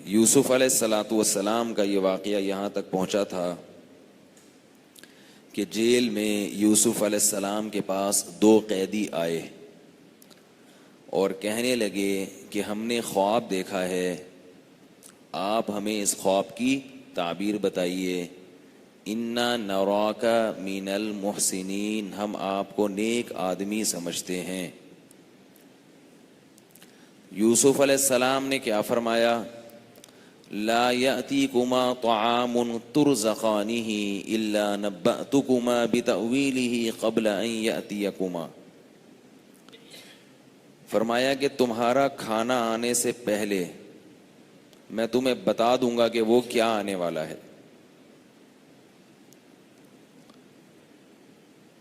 یوسف علیہ الصلاۃ والسلام کا یہ واقعہ یہاں تک پہنچا تھا کہ جیل میں یوسف علیہ السلام کے پاس 2 قیدی آئے اور کہنے لگے کہ ہم نے خواب دیکھا ہے، آپ ہمیں اس خواب کی تعبیر بتائیے۔ انا نراک من المحسنین، ہم آپ کو نیک آدمی سمجھتے ہیں۔ یوسف علیہ السلام نے کیا فرمایا؟ لا یأتیکما طعام ترزقانہ الا نبأتکما بتأویلہ قبل ان یأتیکما، فرمایا کہ تمہارا کھانا آنے سے پہلے میں تمہیں بتا دوں گا کہ وہ کیا آنے والا ہے۔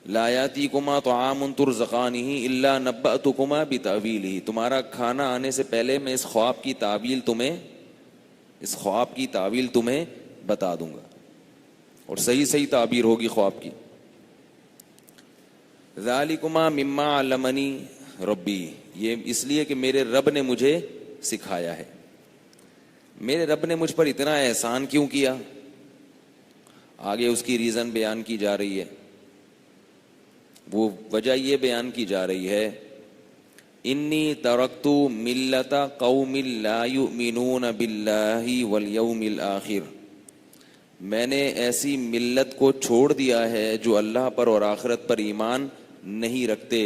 لا یأتیکما طعام ترزقانہ الا نبأتکما بتأویلہ، تمہارا کھانا آنے سے پہلے میں اس خواب کی تعبیر تمہیں بتا دوں گا، اور صحیح تعبیر ہوگی خواب کی۔ ذالکما مما علمنی ربی، یہ اس لیے کہ میرے رب نے مجھے سکھایا ہے۔ میرے رب نے مجھ پر اتنا احسان کیوں کیا؟ آگے اس کی ریزن بیان کی جا رہی ہے، وہ وجہ یہ بیان کی جا رہی ہے، انی ترکت ملت قوم لا یؤمنون باللہ والیوم الآخر، میں نے ایسی ملت کو چھوڑ دیا ہے جو اللہ پر اور آخرت پر ایمان نہیں رکھتے۔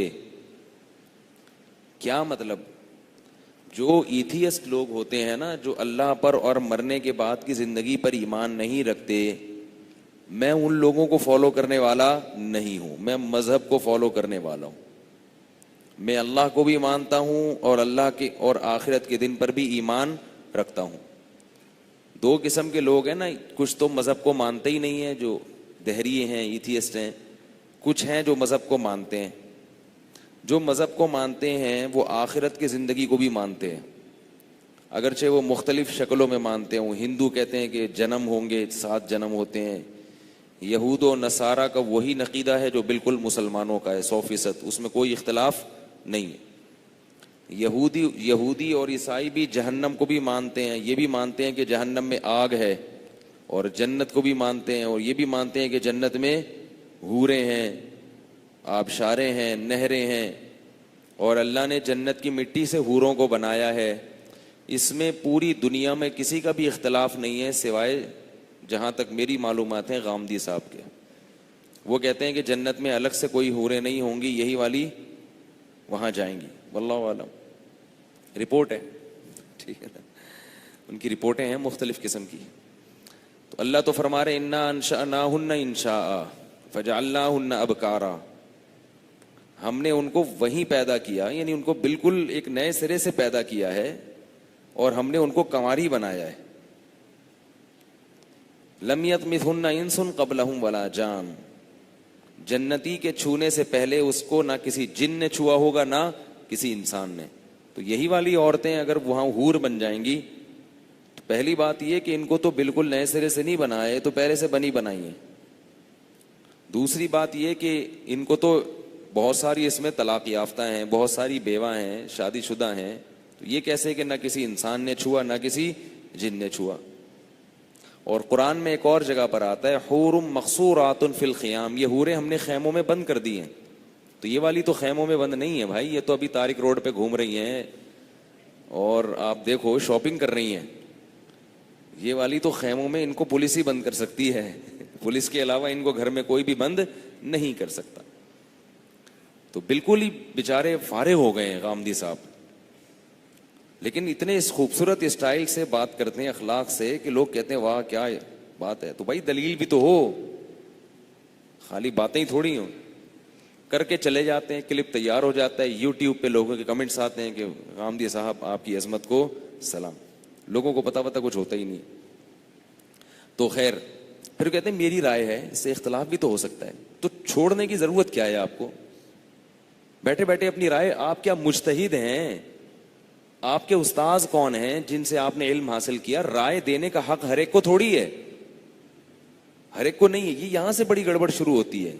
کیا مطلب؟ جو ایتھیسٹ لوگ ہوتے ہیں نا، جو اللہ پر اور مرنے کے بعد کی زندگی پر ایمان نہیں رکھتے، میں ان لوگوں کو فالو کرنے والا نہیں ہوں، میں مذہب کو فالو کرنے والا ہوں۔ میں اللہ کو بھی مانتا ہوں اور اللہ کے اور آخرت کے دن پر بھی ایمان رکھتا ہوں۔ 2 قسم کے لوگ ہیں نا، کچھ تو مذہب کو مانتے ہی نہیں ہیں، جو دہریے ہیں، ایتھیسٹ ہیں، کچھ ہیں جو مذہب کو مانتے ہیں۔ جو مذہب کو مانتے ہیں وہ آخرت کی زندگی کو بھی مانتے ہیں، اگرچہ وہ مختلف شکلوں میں مانتے ہوں۔ ہندو کہتے ہیں کہ جنم ہوں گے، 7 جنم ہوتے ہیں۔ یہود و نصارہ کا وہی عقیدہ ہے جو بالکل مسلمانوں کا ہے، 100%، اس میں کوئی اختلاف نہیں ہے۔ یہودی اور عیسائی بھی جہنم کو بھی مانتے ہیں، یہ بھی مانتے ہیں کہ جہنم میں آگ ہے، اور جنت کو بھی مانتے ہیں، اور یہ بھی مانتے ہیں کہ جنت میں حوریں ہیں، آبشاریں ہیں، نہریں ہیں، اور اللہ نے جنت کی مٹی سے حوروں کو بنایا ہے۔ اس میں پوری دنیا میں کسی کا بھی اختلاف نہیں ہے، سوائے جہاں تک میری معلومات ہیں غامدی صاحب کے۔ وہ کہتے ہیں کہ جنت میں الگ سے کوئی حوریں نہیں ہوں گی، یہی والی وہاں جائیں گی، واللہ عالم۔ رپورٹ ہے، ٹھیک ہے نا، ان کی رپورٹیں ہیں مختلف قسم کی۔ تو اللہ تو فرما رہے انا انشأناہن انشاء فجعلناہن ابکارا، ہم نے ان کو وہیں پیدا کیا، یعنی ان کو بالکل ایک نئے سرے سے پیدا کیا ہے، اور ہم نے ان کو کنواری بنایا ہے۔ لم یطمثہن انس قبلہم ولا جان، جنتی کے چھونے سے پہلے اس کو نہ کسی جن نے چھوا ہوگا نہ کسی انسان نے۔ تو یہی والی عورتیں اگر وہاں حور بن جائیں گی، تو پہلی بات یہ کہ ان کو تو بالکل نئے سرے سے نہیں بنایا، تو پہلے سے بنائی ہیں۔ دوسری بات یہ کہ ان کو تو بہت ساری اس میں طلاق یافتہ ہیں، بہت ساری بیوہ ہیں، شادی شدہ ہیں، تو یہ کیسے کہ نہ کسی انسان نے چھوا نہ کسی جن نے چھوا۔ اور قرآن میں ایک اور جگہ پر آتا ہے حور مقصورات فی الخیام، یہ حوریں ہم نے خیموں میں بند کر دی ہیں۔ تو یہ والی تو خیموں میں بند نہیں ہے بھائی، یہ تو ابھی طارق روڈ پہ گھوم رہی ہیں، اور آپ دیکھو شاپنگ کر رہی ہیں۔ یہ والی تو خیموں میں ان کو پولیس ہی بند کر سکتی ہے، پولیس کے علاوہ ان کو گھر میں کوئی بھی بند نہیں کر سکتا۔ تو بالکل ہی بیچارے فارغ ہو گئے ہیں غامدی صاحب، لیکن اتنے اس خوبصورت اسٹائل سے بات کرتے ہیں، اخلاق سے، کہ لوگ کہتے ہیں واہ کیا بات ہے۔ تو بھائی دلیل بھی تو ہو، خالی باتیں ہی تھوڑی ہوں، کر کے چلے جاتے ہیں، کلپ تیار ہو جاتا ہے، یوٹیوب پہ لوگوں کے کمنٹس آتے ہیں کہ غامدی صاحب آپ کی عظمت کو سلام، لوگوں کو پتہ کچھ ہوتا ہی نہیں۔ تو خیر، پھر کہتے ہیں میری رائے ہے، اس سے اختلاف بھی تو ہو سکتا ہے، تو چھوڑنے کی ضرورت کیا ہے آپ کو؟ بیٹھے بیٹھے اپنی رائے، آپ کیا مجتہد ہیں؟ آپ کے استاذ کون ہیں جن سے آپ نے علم حاصل کیا؟ رائے دینے کا حق ہر ایک کو تھوڑی ہے، ہر ایک کو نہیں ہے۔ یہ یہاں سے بڑی گڑبڑ شروع ہوتی ہے۔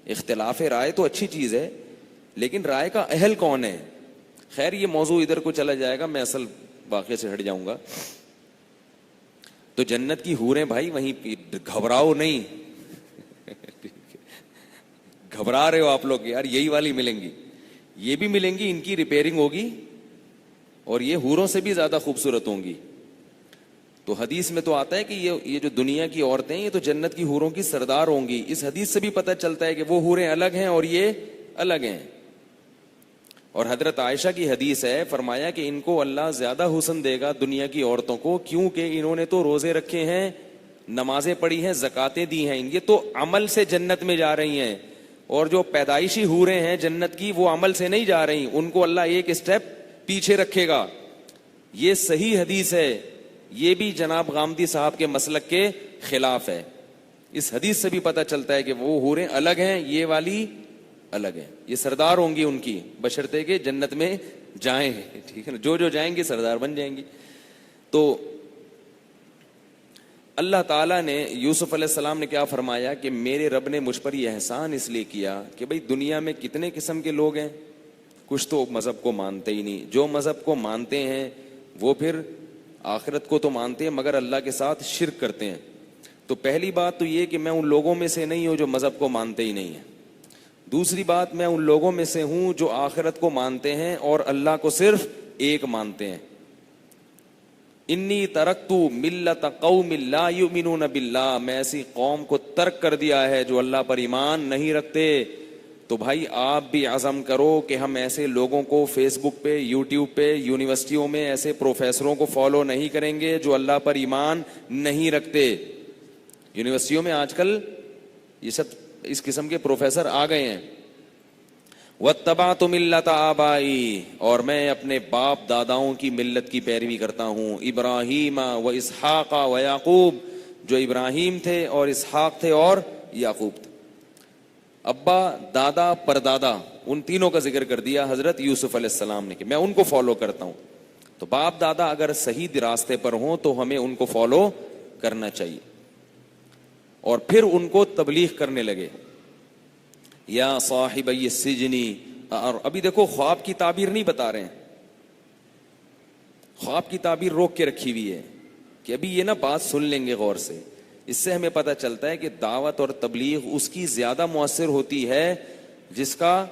اختلاف رائے تو اچھی چیز ہے، لیکن رائے کا اہل کون ہے؟ خیر یہ موضوع ادھر کو چلا جائے گا، میں اصل واقعے سے ہٹ جاؤں گا۔ تو جنت کی حوریں بھائی وہیں گھبراؤ نہیں گھبرا رہے ہو آپ لوگ یار یہی والی ملیں گی, یہ بھی ملیں گی, ان کی ریپیئرنگ ہوگی اور یہ حوروں سے بھی زیادہ خوبصورت ہوں گی. تو حدیث میں تو آتا ہے کہ یہ جو دنیا کی عورتیں یہ تو جنت کی حوروں کی سردار ہوں گی. اس حدیث سے بھی پتہ چلتا ہے کہ وہ حوریں الگ ہیں اور یہ الگ ہیں. اور حضرت عائشہ کی حدیث ہے, فرمایا کہ ان کو اللہ زیادہ حسن دے گا دنیا کی عورتوں کو, کیونکہ انہوں نے تو روزے رکھے ہیں, نمازیں پڑھی ہیں, زکاتیں دی ہیں, یہ تو عمل سے جنت میں جا رہی ہیں. اور جو پیدائشی حوریں ہیں جنت کی وہ عمل سے نہیں جا رہی, ان کو اللہ ایک اسٹیپ پیچھے رکھے گا. یہ صحیح حدیث ہے, یہ بھی جناب غامدی صاحب کے مسلک کے خلاف ہے. اس حدیث سے بھی پتہ چلتا ہے کہ وہ حوریں الگ ہیں, یہ والی الگ ہیں. یہ سردار ہوں گی ان کی, بشرطے کہ جنت میں جائیں, ٹھیک ہے نا, جو جائیں گے سردار بن جائیں گی. تو اللہ تعالیٰ نے یوسف علیہ السلام نے کیا فرمایا کہ میرے رب نے مجھ پر یہ احسان اس لیے کیا کہ بھئی دنیا میں کتنے قسم کے لوگ ہیں, کچھ تو مذہب کو مانتے ہی نہیں, جو مذہب کو مانتے ہیں وہ پھر آخرت کو تو مانتے ہیں مگر اللہ کے ساتھ شرک کرتے ہیں. تو پہلی بات تو یہ کہ میں ان لوگوں میں سے نہیں ہوں جو مذہب کو مانتے ہی نہیں ہیں. دوسری بات, میں ان لوگوں میں سے ہوں جو آخرت کو مانتے ہیں اور اللہ کو صرف ایک مانتے ہیں. انی ترکت ملت قوم لا یؤمنون باللہ, میں ایسی قوم کو ترک کر دیا ہے جو اللہ پر ایمان نہیں رکھتے. تو بھائی آپ بھی عزم کرو کہ ہم ایسے لوگوں کو فیس بک پہ, یوٹیوب پہ, یونیورسٹیوں میں ایسے پروفیسروں کو فالو نہیں کریں گے جو اللہ پر ایمان نہیں رکھتے. یونیورسٹیوں میں آج کل یہ سب اس قسم کے پروفیسر آ گئے ہیں. واتبعت ملت آبائی, اور میں اپنے باپ داداؤں کی ملت کی پیروی کرتا ہوں. ابراہیم و اسحاق و یعقوب, جو ابراہیم تھے اور اسحاق تھے اور یعقوب تھے. ابا دادا پردادا ان تینوں کا ذکر کر دیا حضرت یوسف علیہ السلام نے کہ میں ان کو فالو کرتا ہوں. تو باپ دادا اگر صحیح راستے پر ہوں تو ہمیں ان کو فالو کرنا چاہیے. اور پھر ان کو تبلیغ کرنے لگے. یا صاحبی السجنی, اور ابھی دیکھو خواب کی تعبیر نہیں بتا رہے ہیں, خواب کی تعبیر روک کے رکھی ہوئی ہے کہ ابھی یہ نا بات سن لیں گے غور سے. اس سے ہمیں پتہ چلتا ہے کہ دعوت اور تبلیغ اس کی زیادہ مؤثر ہوتی ہے جس کا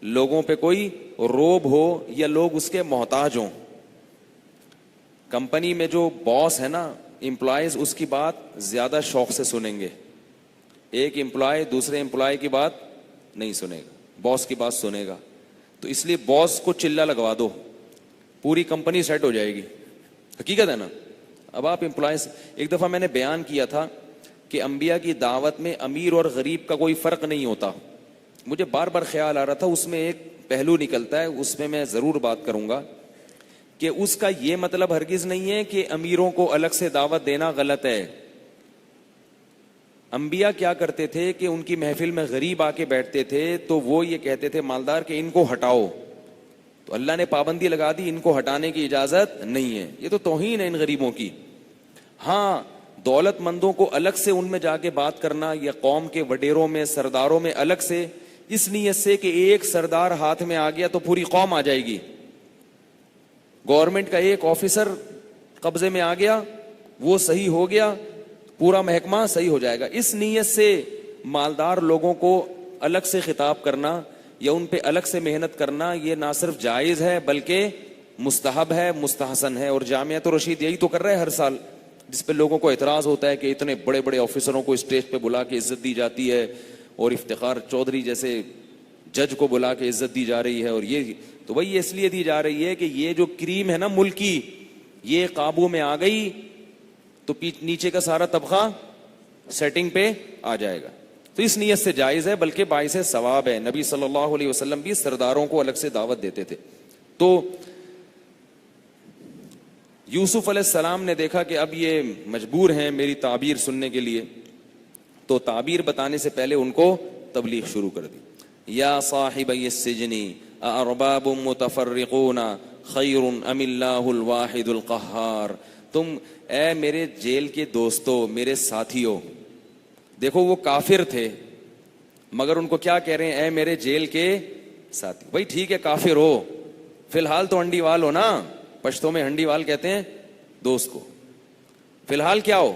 لوگوں پہ کوئی روب ہو یا لوگ اس کے محتاج ہوں. کمپنی میں جو باس ہے نا, امپلائیز اس کی بات زیادہ شوق سے سنیں گے. ایک امپلائی دوسرے امپلائی کی بات نہیں سنے گا, باس کی بات سنے گا. تو اس لیے باس کو چلہ لگوا دو, پوری کمپنی سیٹ ہو جائے گی. حقیقت ہے نا. اب آپ امپلائیز, ایک دفعہ میں نے بیان کیا تھا کہ انبیاء کی دعوت میں امیر اور غریب کا کوئی فرق نہیں ہوتا. مجھے بار بار خیال آ رہا تھا, اس میں ایک پہلو نکلتا ہے, اس میں ضرور بات کروں گا کہ اس کا یہ مطلب ہرگز نہیں ہے کہ امیروں کو الگ سے دعوت دینا غلط ہے. انبیاء کیا کرتے تھے کہ ان کی محفل میں غریب آ کے بیٹھتے تھے تو وہ یہ کہتے تھے مالدار کہ ان کو ہٹاؤ. تو اللہ نے پابندی لگا دی, ان کو ہٹانے کی اجازت نہیں ہے. یہ تو توہین ہے ان غریبوں کی. ہاں, دولت مندوں کو الگ سے ان میں جا کے بات کرنا یا قوم کے وڈیروں میں سرداروں میں الگ سے, اس نیت سے کہ ایک سردار ہاتھ میں آ گیا تو پوری قوم آ جائے گی. گورنمنٹ کا ایک آفیسر قبضے میں آ گیا, وہ صحیح ہو گیا, پورا محکمہ صحیح ہو جائے گا. اس نیت سے مالدار لوگوں کو الگ سے خطاب کرنا یا ان پہ الگ سے محنت کرنا یہ نہ صرف جائز ہے بلکہ مستحب ہے, مستحسن ہے. اور جامعۃ الرشید یہی تو کر رہا ہے ہر سال, جس پہ لوگوں کو اعتراض ہوتا ہے کہ اتنے بڑے بڑے آفیسروں کو اسٹیج پہ بلا کے عزت دی جاتی ہے اور افتخار چودھری جیسے جج کو بلا کے عزت دی جا رہی ہے. اور یہ تو وہی اس لیے دی جا رہی ہے کہ یہ جو کریم ہے نا ملک کی, یہ قابو میں آ گئی تو نیچے کا سارا طبقہ سیٹنگ پہ آ جائے گا. تو اس نیت سے جائز ہے بلکہ باعث ثواب ہے. نبی صلی اللہ علیہ وسلم بھی سرداروں کو الگ سے دعوت دیتے تھے. تو یوسف علیہ السلام نے دیکھا کہ اب یہ مجبور ہیں میری تعبیر سننے کے لیے, تو تعبیر بتانے سے پہلے ان کو تبلیغ شروع کر دی. یا صاحبی السجن ارباب متفرقون خیر ام اللہ الواحد القہار. تم اے میرے جیل کے دوستو, میرے ساتھیوں, دیکھو وہ کافر تھے مگر ان کو کیا کہہ رہے ہیں, اے میرے جیل کے ساتھی. بھائی ٹھیک ہے کافر ہو, فی الحال تو ہنڈی وال ہو نا, پشتوں میں ہنڈی وال کہتے ہیں دوست کو. فی الحال کیا ہو؟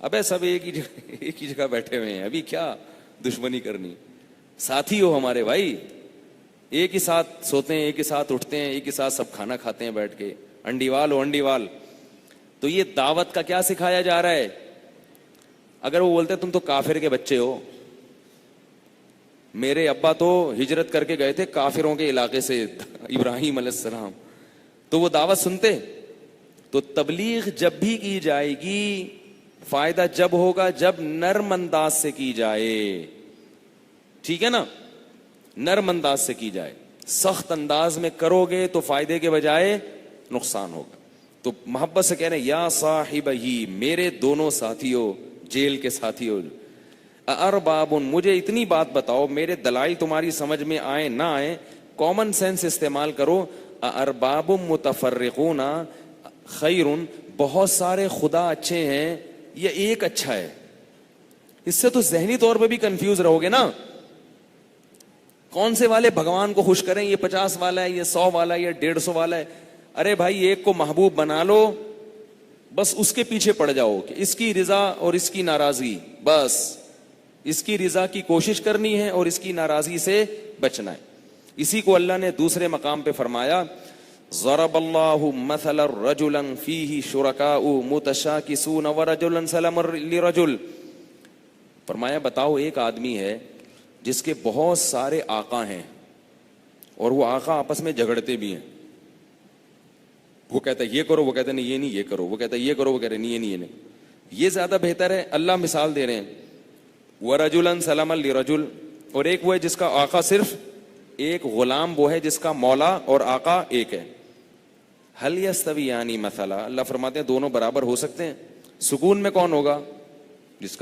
ابے سب ایک ہی جگہ بیٹھے ہوئے ہیں، ابھی کیا دشمنی کرنی؟ ساتھی ہو ہمارے بھائی، ایک ہی ساتھ سوتے ہیں، ایک ہی ساتھ اٹھتے ہیں، ایک ہی ساتھ سب کھانا کھاتے ہیں بیٹھ کے، انڈیوال ہو انڈیوال۔ تو یہ دعوت کا کیا سکھایا جا رہا ہے؟ اگر وہ بولتے تم تو کافر کے بچے ہو، میرے ابا تو ہجرت کر کے گئے تھے کافروں کے علاقے سے، ابراہیم علیہ السلام، تو وہ دعوت سنتے؟ تو تبلیغ جب بھی کی جائے گی، فائدہ جب ہوگا جب نرم انداز سے کی جائے، ٹھیک ہے نا؟ نرم انداز سے کی جائے، سخت انداز میں کرو گے تو فائدے کے بجائے نقصان ہوگا۔ تو محبت سے کہہ رہے ہیں یا صاحب ہی، میرے دونوں ساتھیوں، جیل کے ساتھیوں، ارباب، مجھے اتنی بات بتاؤ، میرے دلائل تمہاری سمجھ میں آئے نہ آئے، کامن سینس استعمال کرو، ارباب متفرقون خیر، بہت سارے خدا اچھے ہیں یا ایک اچھا ہے؟ اس سے تو ذہنی طور پہ بھی کنفیوز رہو گے نا، کون سے والے بھگوان کو خوش کریں، یہ 50 والا ہے، یہ 100 والا ہے، یہ 150 والا ہے؟ ارے بھائی ایک کو محبوب بنا لو، بس اس کے پیچھے پڑ جاؤ کہ اس کی رضا اور اس کی ناراضگی، بس اس کی رضا کی کوشش کرنی ہے اور اس کی ناراضگی سے بچنا ہے۔ اسی کو اللہ نے دوسرے مقام پہ فرمایا، ضرب اللہ مثلا رجلا فیہ شرکاء متشاکسون ورجلا سلما لرجل، فرمایا بتاؤ ایک آدمی ہے جس کے بہت سارے آقا ہیں اور وہ آقا آپس میں جھگڑتے بھی ہیں، وہ کہتا ہے یہ کرو، وہ کہتے ہیں نہیں یہ نہیں یہ کرو، وہ کہتا ہے یہ کرو، وہ کہتے ہیں نہیں یہ نہیں یہ نہیں، یہ زیادہ بہتر ہے؟ اللہ مثال دے رہے ہیں، وَرَجُلًا سَلَمًا لِرَجُلٍ، اور ایک وہ ہے جس کا آقا صرف ایک، غلام وہ ہے جس کا مولا اور آقا ایک ہے، هَلْ يَسْتَوِيَانِ مَثَلًا، اللہ فرماتے ہیں دونوں برابر ہو سکتے ہیں؟ سکون میں کون ہوگا؟ جس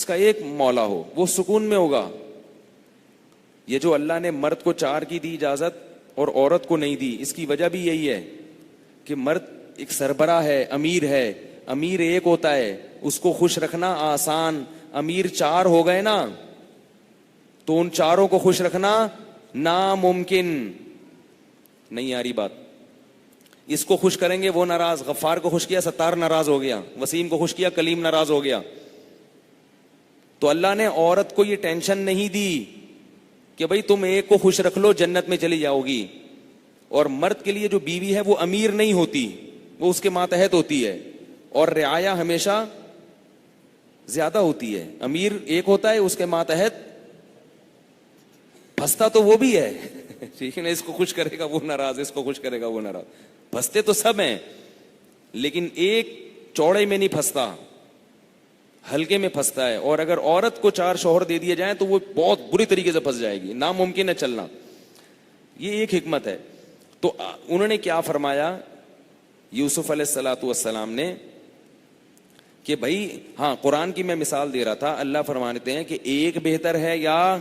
کا ایک مولا ہو، وہ سکون میں ہوگا۔ یہ جو اللہ نے مرد کو 4 کی دی اجازت اور عورت کو نہیں دی، اس کی وجہ بھی یہی ہے کہ مرد ایک سربراہ ہے، امیر ہے، امیر ایک ہوتا ہے، اس کو خوش رکھنا آسان، امیر 4 ہو گئے نا تو ان 4 کو خوش رکھنا ناممکن، نہیں آ رہی بات؟ اس کو خوش کریں گے وہ ناراض، غفار کو خوش کیا ستار ناراض ہو گیا، وسیم کو خوش کیا کلیم ناراض ہو گیا۔ تو اللہ نے عورت کو یہ ٹینشن نہیں دی کہ بھئی تم ایک کو خوش رکھ لو جنت میں چلی جاؤ گی، اور مرد کے لیے جو بیوی ہے وہ امیر نہیں ہوتی، وہ اس کے ماتحت ہوتی ہے، اور رعایا ہمیشہ زیادہ ہوتی ہے، امیر ایک ہوتا ہے اس کے ماتحت پھنستا تو وہ بھی ہے ٹھیک ہے نا، اس کو خوش کرے گا وہ ناراض، اس کو خوش کرے گا وہ ناراض، پھنستے تو سب ہیں لیکن ایک چوڑے میں نہیں پھنستا، ہلکے میں پھنستا ہے، اور اگر عورت کو 4 شوہر دے دیے جائیں تو وہ بہت بری طریقے سے پھنس جائے گی، ناممکن ہے چلنا، یہ ایک حکمت ہے۔ تو انہوں نے کیا فرمایا یوسف علیہ السلام نے کہ بھائی ہاں، قرآن کی میں مثال دے رہا تھا، اللہ فرماتے ہیں کہ ایک بہتر ہے یا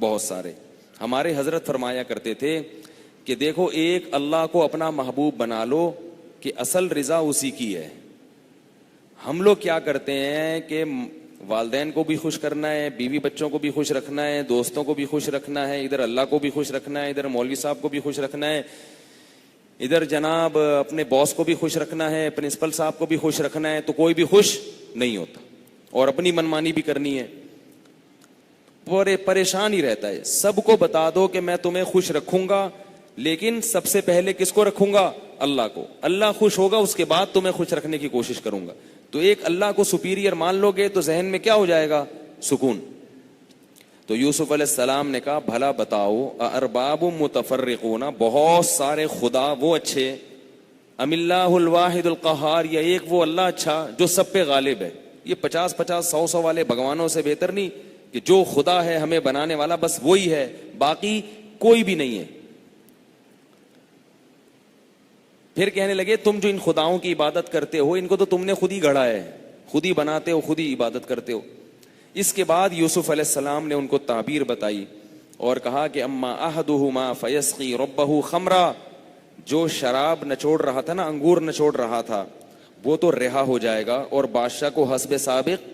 بہت سارے؟ ہمارے حضرت فرمایا کرتے تھے کہ دیکھو ایک اللہ کو اپنا محبوب بنا لو کہ اصل رضا اسی کی ہے۔ ہم لوگ کیا کرتے ہیں کہ والدین کو بھی خوش کرنا ہے، بیوی بچوں کو بھی خوش رکھنا ہے، دوستوں کو بھی خوش رکھنا ہے، ادھر اللہ کو بھی خوش رکھنا ہے، ادھر مولوی صاحب کو بھی خوش رکھنا ہے، ادھر جناب اپنے باس کو بھی خوش رکھنا ہے، پرنسپل صاحب کو بھی خوش رکھنا ہے، تو کوئی بھی خوش نہیں ہوتا اور اپنی منمانی بھی کرنی ہے، پریشان ہی رہتا ہے۔ سب کو بتا دو کہ میں تمہیں خوش رکھوں گا، لیکن سب سے پہلے کس کو رکھوں گا؟ اللہ کو۔ اللہ خوش ہوگا اس کے بعد تمہیں خوش رکھنے کی کوشش کروں گا۔ تو ایک اللہ کو سپیریئر مان لو گے تو ذہن میں کیا ہو جائے گا؟ سکون۔ تو یوسف علیہ السلام نے کہا بھلا بتاؤ، ارباب متفرقون، بہت سارے خدا وہ اچھے، ام اللہ الواحد القہار، یا ایک وہ اللہ اچھا جو سب پہ غالب ہے؟ یہ 50 100 والے بھگوانوں سے بہتر نہیں کہ جو خدا ہے ہمیں بنانے والا بس وہی ہے، باقی کوئی بھی نہیں ہے۔ پھر کہنے لگے تم جو ان خداؤں کی عبادت کرتے ہو ان کو تو تم نے خود ہی گڑھا ہے، خود ہی بناتے ہو، خود ہی عبادت کرتے ہو۔ اس کے بعد یوسف علیہ السلام نے ان کو تعبیر بتائی اور کہا کہ اما احدہما فیسقی ربہ خمرا، جو شراب نچوڑ رہا تھا نا، انگور نچوڑ رہا تھا، وہ تو رہا ہو جائے گا اور بادشاہ کو حسب سابق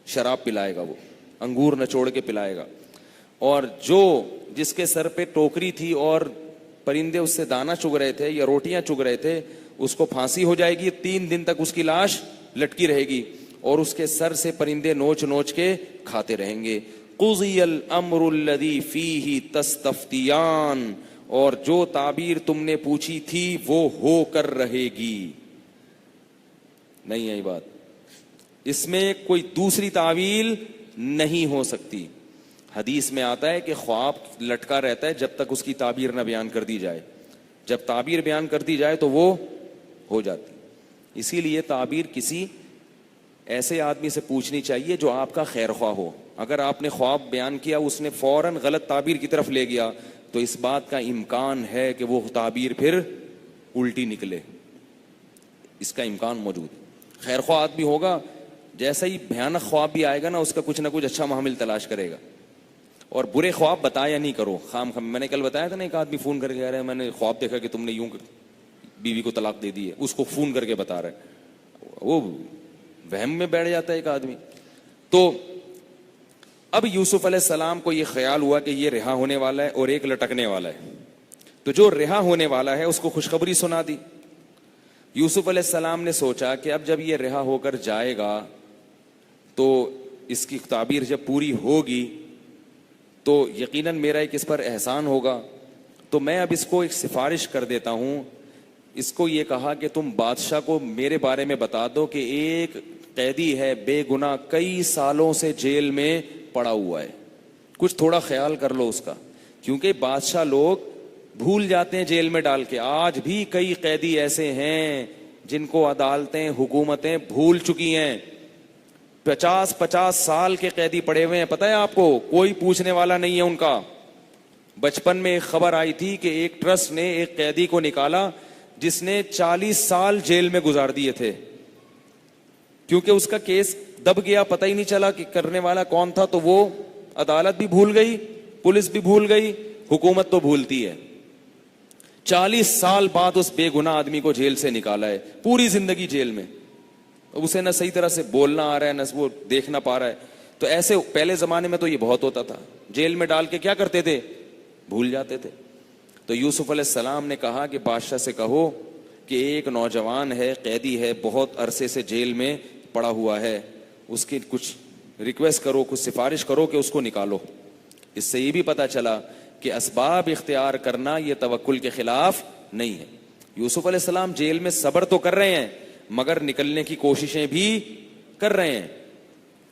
شراب پلائے گا، وہ انگور نچوڑ کے پلائے گا، اور جو جس کے سر پہ ٹوکری تھی اور پرندے اس سے دانا چگ رہے تھے یا روٹیاں چگ رہے تھے، اس کو پھانسی ہو جائے گی, 3 دن تک اس کی لاش لٹکی رہے گی اور اس کے سر سے پرندے نوچ نوچ کے کھاتے رہیں گے. قضی الامر الذی فیہ تستفتیان, اور جو تعبیر تم نے پوچھی تھی وہ ہو کر رہے گی. نہیں ہے یہ بات, اس میں کوئی دوسری تعویل نہیں ہو سکتی. حدیث میں آتا ہے کہ خواب لٹکا رہتا ہے جب تک اس کی تعبیر نہ بیان کر دی جائے, جب تعبیر بیان کر دی جائے تو وہ ہو جاتی. اسی لیے تعبیر کسی ایسے آدمی سے پوچھنی چاہیے جو آپ کا خیر خواہ ہو. اگر آپ نے خواب بیان کیا, اس نے فوراً غلط تعبیر کی طرف لے گیا, تو اس بات کا امکان ہے کہ وہ تعبیر پھر الٹی نکلے, اس کا امکان موجود ہے. خیر خواہ آدمی ہوگا, جیسا ہی بھیانک خواب بھی آئے گا نا, اس کا کچھ نہ کچھ اچھا محمل تلاش کرے گا. اور برے خواب بتایا نہیں کرو خام خام. میں نے کل بتایا تھا نا, ایک آدمی فون کر کے کہہ رہا ہے میں نے خواب دیکھا کہ تم نے یوں بیوی کو طلاق دے دی ہے, اس کو فون کر کے بتا رہا ہے. وہ وہم میں بیٹھ جاتا ہے ایک آدمی. تو اب یوسف علیہ السلام کو یہ خیال ہوا کہ یہ رہا ہونے والا ہے اور ایک لٹکنے والا ہے, تو جو رہا ہونے والا ہے اس کو خوشخبری سنا دی. یوسف علیہ السلام نے سوچا کہ اب جب یہ رہا ہو کر جائے گا تو اس کی تعبیر جب پوری ہوگی تو یقیناً میرا ایک اس پر احسان ہوگا, تو میں اب اس کو ایک سفارش کر دیتا ہوں. اس کو یہ کہا کہ تم بادشاہ کو میرے بارے میں بتا دو کہ ایک قیدی ہے بے گناہ, کئی سالوں سے جیل میں پڑا ہوا ہے, کچھ تھوڑا خیال کر لو اس کا. کیونکہ بادشاہ لوگ بھول جاتے ہیں جیل میں ڈال کے. آج بھی کئی قیدی ایسے ہیں جن کو عدالتیں حکومتیں بھول چکی ہیں. 50 سال کے قیدی پڑے ہوئے ہیں, پتہ ہے آپ کو, کوئی پوچھنے والا نہیں ہے ان کا. بچپن میں ایک خبر آئی تھی کہ ایک ٹرسٹ نے ایک قیدی کو نکالا جس نے 40 سال جیل میں گزار دیے تھے, کیونکہ اس کا کیس دب گیا, پتہ ہی نہیں چلا کہ کرنے والا کون تھا. تو وہ عدالت بھی بھول گئی, پولیس بھی بھول گئی, حکومت تو بھولتی ہے. 40 سال بعد اس بے گناہ آدمی کو جیل سے نکالا ہے, پوری زندگی جیل میں. اسے نہ صحیح طرح سے بولنا آ رہا ہے, نہ وہ دیکھنا پا رہا ہے. تو ایسے پہلے زمانے میں تو یہ بہت ہوتا تھا, جیل میں ڈال کے کیا کرتے تھے, بھول جاتے تھے. تو یوسف علیہ السلام نے کہا کہ بادشاہ سے کہو کہ ایک نوجوان ہے, قیدی ہے, بہت عرصے سے جیل میں پڑا ہوا ہے, اس کی کچھ ریکویسٹ کرو, کچھ سفارش کرو کہ اس کو نکالو. اس سے یہ بھی پتا چلا کہ اسباب اختیار کرنا یہ توکل کے خلاف نہیں ہے. یوسف علیہ السلام جیل میں صبر تو کر رہے ہیں مگر نکلنے کی کوششیں بھی کر رہے ہیں.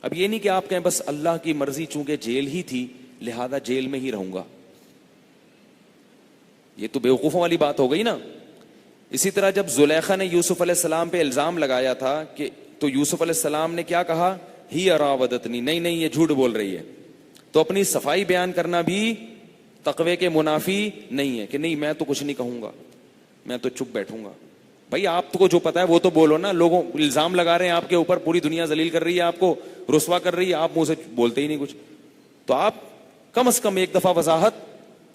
اب یہ نہیں کہ آپ کہیں بس اللہ کی مرضی, چونکہ جیل ہی تھی لہذا جیل میں ہی رہوں گا, یہ تو بیوقوفوں والی بات ہو گئی نا. اسی طرح جب زلیخا نے یوسف علیہ السلام پہ الزام لگایا تھا کہ, تو یوسف علیہ السلام نے کیا کہا, ہی اراودتنی, نہیں یہ جھوٹ بول رہی ہے. تو اپنی صفائی بیان کرنا بھی تقوی کے منافی نہیں ہے کہ نہیں میں تو کچھ نہیں کہوں گا, میں تو چپ بیٹھوں گا. بھائی آپ کو جو پتا ہے وہ تو بولو نا. لوگوں الزام لگا رہے ہیں آپ کے اوپر, پوری دنیا ذلیل کر رہی ہے, آپ کو رسوا کر رہی ہے, آپ منہ سے بولتے ہی نہیں کچھ. تو آپ کم از کم ایک دفعہ وضاحت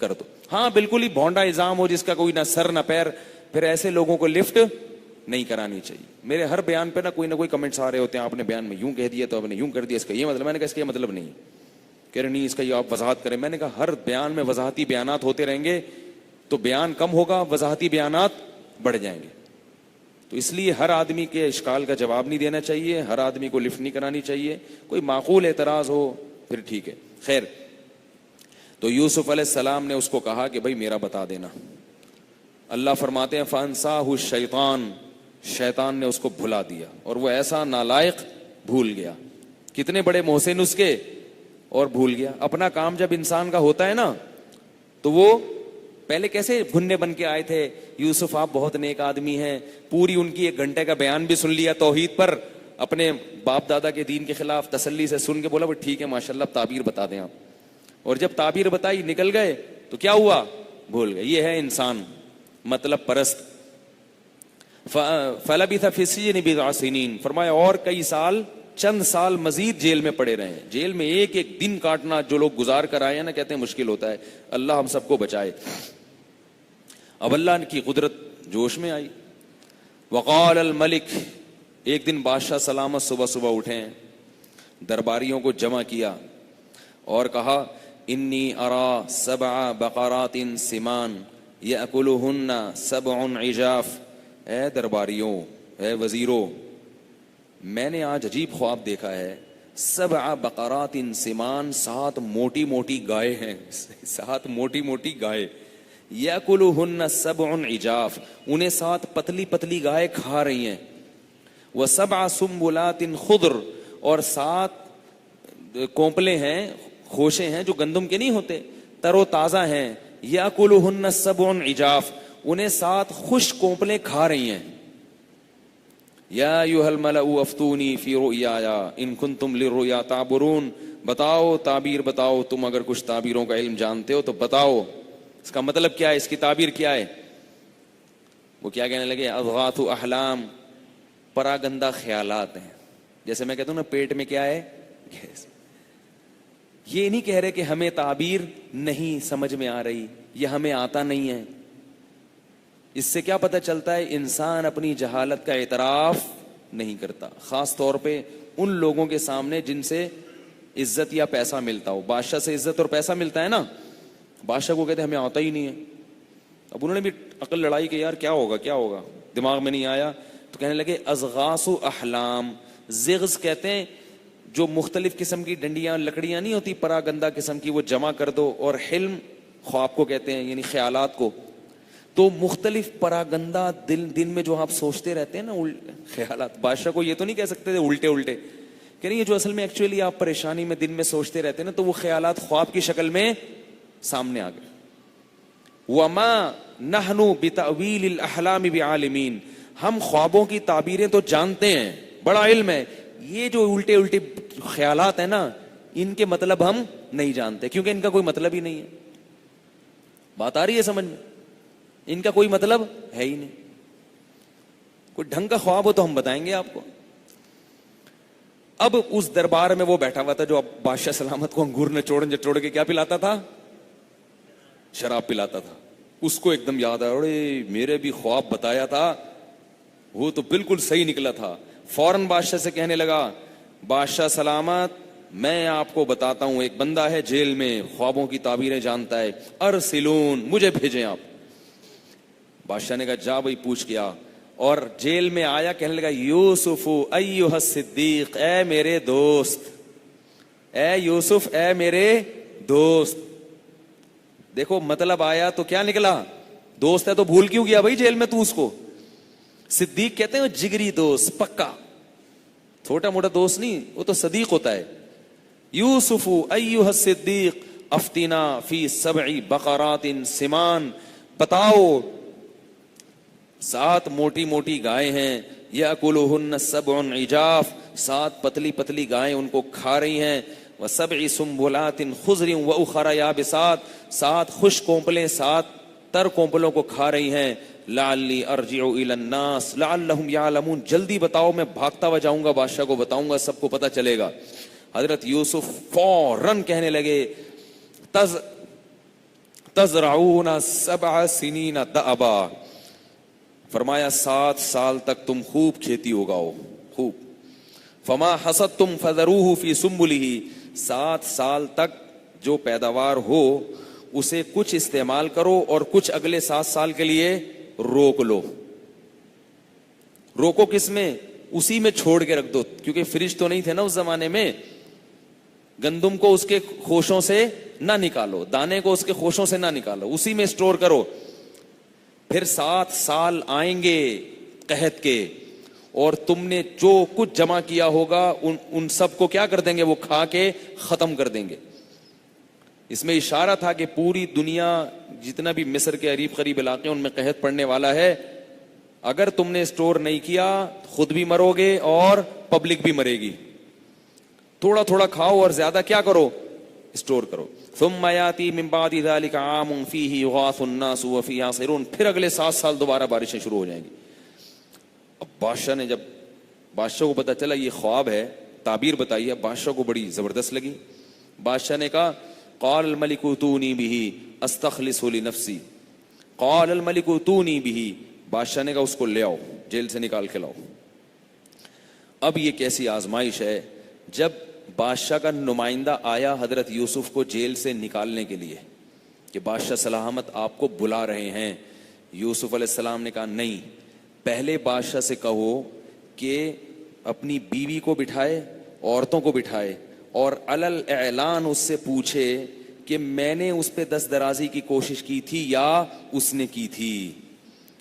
کر دو. ہاں بالکل ہی بھونڈا الزام ہو جس کا کوئی نہ سر نہ پیر, پھر ایسے لوگوں کو لفٹ نہیں کرانی چاہیے. میرے ہر بیان پہ نا کوئی نہ کوئی کمنٹس آ رہے ہوتے ہیں, آپ نے بیان میں یوں کہہ دیا تو آپ نے یوں کر دیا, اس کا یہ مطلب. میں نے کہا اس کا یہ مطلب نہیں, کہہ رہے نہیں اس کا یہ آپ وضاحت کریں. میں نے کہا ہر بیان میں وضاحتی بیانات ہوتے رہیں گے تو بیان کم ہوگا, وضاحتی بیانات بڑھ جائیں گے. تو اس لیے ہر آدمی کے اشکال کا جواب نہیں دینا چاہیے, ہر آدمی کو لفٹ نہیں کرانی چاہیے. کوئی معقول اعتراض ہو پھر ٹھیک ہے. خیر, تو یوسف علیہ السلام نے اس کو کہا کہ بھائی میرا بتا دینا. اللہ فرماتے ہیں فانساہ الشیطان, شیطان نے اس کو بھلا دیا اور وہ ایسا نالائق بھول گیا. کتنے بڑے محسن اس کے, اور بھول گیا. اپنا کام جب انسان کا ہوتا ہے نا تو وہ پہلے کیسے بھنے بن کے آئے تھے, یوسف آپ بہت نیک آدمی ہیں, پوری ان کی 1 گھنٹے کا بیان بھی سن لیا توحید پر, اپنے باپ دادا کے دین کے خلاف تسلی سے سن کے بولا بھائی ٹھیک ہے ماشاءاللہ تعبیر بتا دیں آپ. اور جب تعبیر بتائی نکل گئے تو کیا ہوا, بھول گئے. یہ ہے انسان مطلب پرست. فلبث فی السجن بضع سنین, فرمایا اور کئی سال, چند سال مزید جیل میں پڑے رہے. جیل میں ایک ایک دن کاٹنا جو لوگ گزار کر آئے ہیں نا, کہتے ہیں مشکل ہوتا ہے. اللہ ہم سب کو بچائے. اب اللہ کی قدرت جوش میں آئی. وقال الملک, ایک دن بادشاہ سلامت صبح صبح اٹھے, درباریوں کو جمع کیا اور کہا انی ارا 7 بقرات سمان یأکلہن 7 عجاف, اے درباریوں، اے وزیروں، میں نے آج عجیب خواب دیکھا ہے، 7 بقرات سمان، 7 موٹی موٹی گائے ہیں، 7 موٹی موٹی گائے، یاکلہن 7 عجاف، انہیں 7 پتلی پتلی گائے کھا رہی ہیں، و7 سنبلات خضر، اور 7 کونپلے ہیں، خوشے ہیں جو گندم کے نہیں ہوتے، تر و تازہ ہیں، یاکلہن 7 عجاف، انہیں 7 خشک کونپلے کھا رہی ہیں۔ یا ایھا الملأ افتونی فی رؤیایا ان کنتم للرؤیا تعبرون، بتاؤ تعبیر بتاؤ، تم اگر کچھ تعبیروں کا علم جانتے ہو تو بتاؤ، اس کا مطلب کیا ہے، اس کی تعبیر کیا ہے؟ وہ کیا کہنے لگے؟ اضغاث احلام، پراگندہ خیالات ہیں، جیسے میں کہتا ہوں نا پیٹ میں کیا ہے گیس۔ یہ نہیں کہہ رہے کہ ہمیں تعبیر نہیں سمجھ میں آ رہی یا ہمیں آتا نہیں ہے۔ اس سے کیا پتہ چلتا ہے؟ انسان اپنی جہالت کا اعتراف نہیں کرتا، خاص طور پہ ان لوگوں کے سامنے جن سے عزت یا پیسہ ملتا ہو۔ بادشاہ سے عزت اور پیسہ ملتا ہے نا، بادشاہ کو کہتے ہیں ہمیں آتا ہی نہیں ہے۔ اب انہوں نے بھی عقل لڑائی کہ یار کیا ہوگا کیا ہوگا، دماغ میں نہیں آیا، تو کہنے لگے اضغاث احلام، زغز کہتے ہیں جو مختلف قسم کی ڈنڈیاں لکڑیاں نہیں ہوتی پراگندہ قسم کی، وہ جمع کر دو، اور حلم خواب کو کہتے ہیں، یعنی خیالات کو۔ تو مختلف پراگندہ دن میں جو آپ سوچتے رہتے ہیں نا خیالات، بادشاہ کو یہ تو نہیں کہہ سکتے تھے الٹے الٹے کہ نہیں، یہ جو اصل میں ایکچولی آپ پریشانی میں دن میں سوچتے رہتے ہیں نا، تو وہ خیالات خواب کی شکل میں سامنے آ گئے۔ وما نحن بتأویل الاحلام بعالمین، ہم خوابوں کی تعبیریں تو جانتے ہیں، بڑا علم ہے، یہ جو الٹے الٹے خیالات ہیں نا، ان کے مطلب ہم نہیں جانتے، کیونکہ ان کا کوئی مطلب ہی نہیں ہے۔ بات آ رہی ہے سمجھ میں؟ ان کا کوئی مطلب ہے ہی نہیں۔ کوئی ڈھنگ کا خواب ہو تو ہم بتائیں گے آپ کو۔ اب اس دربار میں وہ بیٹھا ہوا تھا جو اب بادشاہ سلامت کو انگور نچوڑ کے کیا پلاتا تھا؟ شراب پلاتا تھا۔ اس کو ایک دم یاد آیا، ارے میرے بھی خواب بتایا تھا، وہ تو بالکل صحیح نکلا تھا۔ فوراً بادشاہ سے کہنے لگا، بادشاہ سلامت میں آپ کو بتاتا ہوں، ایک بندہ ہے جیل میں، خوابوں کی تعبیریں جانتا ہے، ارسلون، مجھے بھیجیں آپ۔ بادشاہ نے کہا جا بھائی پوچھ کیا، اور جیل میں آیا، کہنے لگا یوسف ایھا الصدیق، اے میرے دوست، اے یوسف اے میرے دوست۔ دیکھو مطلب آیا تو کیا نکلا؟ دوست ہے تو بھول کیوں گیا بھائی جیل میں تو اس کو؟ صدیق کہتے ہیں جگری دوست، پکا، چھوٹا موٹا دوست نہیں، وہ تو صدیق ہوتا ہے۔ یوسف ایھا الصدیق افتنا فی 7 بقرات سمان، بتاؤ 7 موٹی موٹی گائے ہیں، یاکلہن 7 عجاف، 7 پتلی پتلی گائیں ان کو کھا رہی ہیں، و7 سنبلات خضر واخر یابسات، 7 خشک کونپلیں 7 تر کونپلوں کو کھا رہی ہیں، لعلی ارجع الی الناس لعلہم یعلمون، جلدی بتاؤ میں بھاگتا ہوا جاؤں گا، بادشاہ کو بتاؤں گا، سب کو پتہ چلے گا۔ حضرت یوسف فوراً کہنے لگے تزرعون 7 سنین دأبا، فرمایا 7 سال تک تم خوب کھیتی اگاؤ، خوب، فما حصدتم فذروہ فی سنبلہ، 7 سال تک جو پیداوار ہو اسے کچھ استعمال کرو اور کچھ اگلے 7 سال کے لیے روک لو۔ روکو کس میں؟ اسی میں چھوڑ کے رکھ دو، کیونکہ فریج تو نہیں تھے نا اس زمانے میں، گندم کو اس کے خوشوں سے نہ نکالو، دانے کو اس کے خوشوں سے نہ نکالو، اسی میں اسٹور کرو۔ پھر 7 سال آئیں گے قحط کے، اور تم نے جو کچھ جمع کیا ہوگا ان سب کو کیا کر دیں گے؟ وہ کھا کے ختم کر دیں گے۔ اس میں اشارہ تھا کہ پوری دنیا جتنا بھی مصر کے قریب قریب علاقے ان میں قحط پڑنے والا ہے، اگر تم نے اسٹور نہیں کیا خود بھی مرو گے اور پبلک بھی مرے گی۔ تھوڑا تھوڑا کھاؤ اور زیادہ کیا کرو؟ اسٹور کرو۔ ثم یاتی من بعد ذلک عام فیہ یغاث الناس وفیہ یعصرون، پھر اگلے 7 سال دوبارہ بارشیں شروع ہو جائیں گی۔ اب بادشاہ کو پتا چلا یہ خواب ہے، تعبیر بتائی ہے، بادشاہ کو بڑی زبردست لگی۔ بادشاہ نے کہا قال الملک اتونی بہ استخلصہ لنفسی، قال الملک اتونی بہ، بادشاہ نے کہا اس کو لے آؤ، جیل سے نکال کے لاؤ۔ اب یہ کیسی آزمائش ہے، جب بادشاہ کا نمائندہ آیا حضرت یوسف کو جیل سے نکالنے کے لیے کہ بادشاہ سلامت آپ کو بلا رہے ہیں، یوسف علیہ السلام نے کہا نہیں، پہلے بادشاہ سے کہو کہ اپنی بیوی کو بٹھائے, عورتوں کو بٹھائے, اور علل اعلان اس سے پوچھے کہ میں نے اس پہ دست درازی کی کوشش کی تھی یا اس نے کی تھی.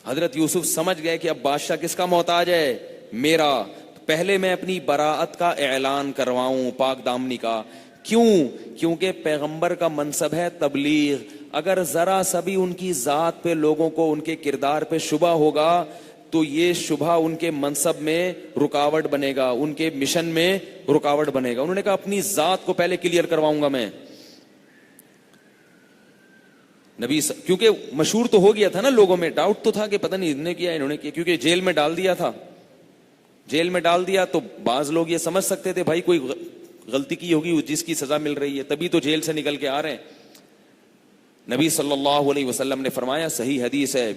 حضرت یوسف سمجھ گئے کہ اب بادشاہ کس کا محتاج ہے؟ میرا. پہلے میں اپنی براءت کا اعلان کرواؤں, پاک دامنی کا. کیوں؟ کیونکہ پیغمبر کا منصب ہے تبلیغ. اگر ذرا سا بھی ان کی ذات پہ لوگوں کو ان کے کردار پہ شبہ ہوگا تو یہ شبہ ان کے منصب میں رکاوٹ بنے گا, ان کے مشن میں رکاوٹ بنے گا. انہوں نے کہا اپنی ذات کو پہلے کلیئر کرواؤں گا میں. نبی کیونکہ مشہور تو ہو گیا تھا نا, لوگوں میں ڈاؤٹ تو تھا کہ پتہ نہیں انہوں نے کیا انہوں نے کیا, کیونکہ جیل میں ڈال دیا تھا. جیل میں ڈال دیا تو بعض لوگ یہ سمجھ سکتے تھے بھائی کوئی غلطی کی ہوگی جس کی سزا مل رہی ہے, تبھی تو جیل سے نکل کے آ رہے ہیں. نبی صلی اللہ علیہ وسلم نے فرمایا, صحیح حدیث ہے,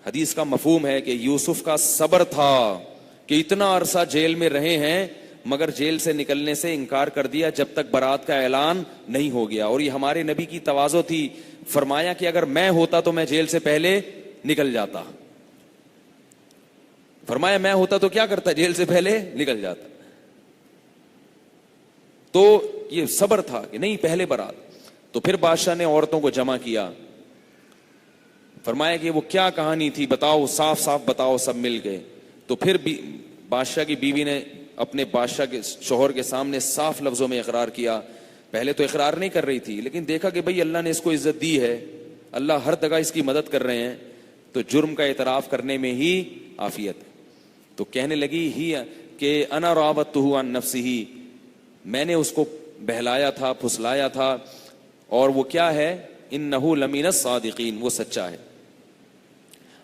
حدیث کا مفہوم ہے کہ یوسف کا صبر تھا کہ اتنا عرصہ جیل میں رہے ہیں مگر جیل سے نکلنے سے انکار کر دیا جب تک برات کا اعلان نہیں ہو گیا. اور یہ ہمارے نبی کی تواضع تھی. فرمایا کہ اگر میں ہوتا تو میں جیل سے پہلے نکل جاتا. فرمایا میں ہوتا تو کیا کرتا, جیل سے پہلے نکل جاتا. تو یہ صبر تھا کہ نہیں پہلے برات. تو پھر بادشاہ نے عورتوں کو جمع کیا, فرمایا کہ وہ کیا کہانی تھی بتاؤ, صاف صاف بتاؤ. سب مل گئے. تو پھر بادشاہ کی بیوی نے اپنے بادشاہ کے شوہر کے سامنے صاف لفظوں میں اقرار کیا. پہلے تو اقرار نہیں کر رہی تھی, لیکن دیکھا کہ بھئی اللہ نے اس کو عزت دی ہے, اللہ ہر جگہ اس کی مدد کر رہے ہیں, تو جرم کا اعتراف کرنے میں ہی عافیت ہے. تو کہنے لگی ہی کہ انا راودتہ عن نفسہ, میں نے اس کو بہلایا تھا, پھسلایا تھا, اور وہ کیا ہے, انہ لمن الصادقین, وہ سچا ہے.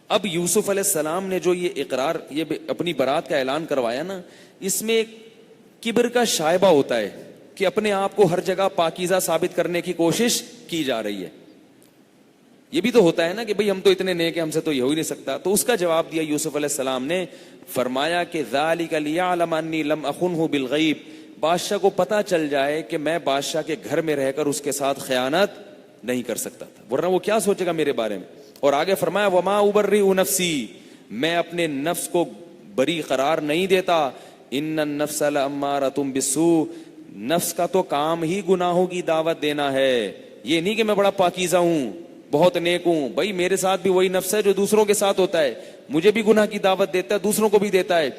اب یوسف علیہ السلام نے جو یہ اقرار, یہ اپنی برات کا اعلان کروایا نا, اس میں ایک کبر کا شائبہ ہوتا ہے کہ اپنے آپ کو ہر جگہ پاکیزہ ثابت کرنے کی کوشش کی جا رہی ہے. یہ بھی تو ہوتا ہے نا کہ بھئی ہم تو اتنے نیک ہیں, ہم سے تو یہ ہو ہی نہیں سکتا. تو اس کا جواب دیا یوسف علیہ السلام نے, فرمایا کہ ذالک لیعلم انی لم اخنہ بالغیب, بادشاہ کو پتا چل جائے کہ میں بادشاہ کے گھر میں رہ کر اس کے ساتھ خیانت نہیں کر سکتا تھا, ورنہ وہ کیا سوچے گا میرے بارے میں. اور آگے فرمایا وما ابرئ نفسی, میں اپنے نفس کو بری قرار نہیں دیتا, ان النفس لامارۃ بالسوء, نفس کا تو کام ہی گناہوں کی دعوت دینا ہے. یہ نہیں کہ میں بڑا پاکیزہ ہوں, بہت نیک ہوں. بھائی میرے ساتھ بھی وہی نفس ہے جو دوسروں کے ساتھ ہوتا ہے, مجھے بھی گناہ کی دعوت دیتا ہے, دوسروں کو بھی دیتا ہے.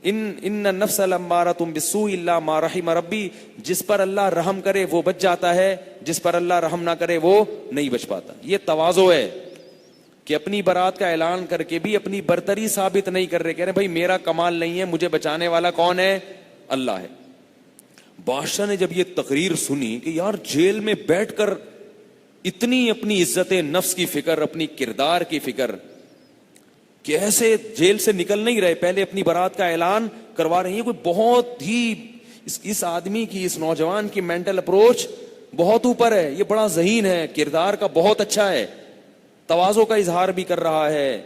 ان النفس لامارۃ بالسوء الا ما رحم ربی, جس پر اللہ رحم کرے وہ بچ جاتا ہے, جس پر اللہ رحم نہ کرے وہ نہیں بچ پاتا. یہ تواضع ہے کہ اپنی برات کا اعلان کر کے بھی اپنی برتری ثابت نہیں کر رہے, کہہ رہے بھائی میرا کمال نہیں ہے, مجھے بچانے والا کون ہے, اللہ ہے. بادشاہ نے جب یہ تقریر سنی کہ یار جیل میں بیٹھ کر اتنی اپنی عزت نفس کی فکر, اپنی کردار کی فکر, کہ ایسے جیل سے نکل نہیں رہے, پہلے اپنی برات کا اعلان کروا رہے ہیں, کوئی بہت ہی اس آدمی کی, اس نوجوان کی مینٹل اپروچ بہت اوپر ہے, یہ بڑا ذہین ہے, کردار کا بہت اچھا ہے, تواضع کا اظہار بھی کر رہا ہے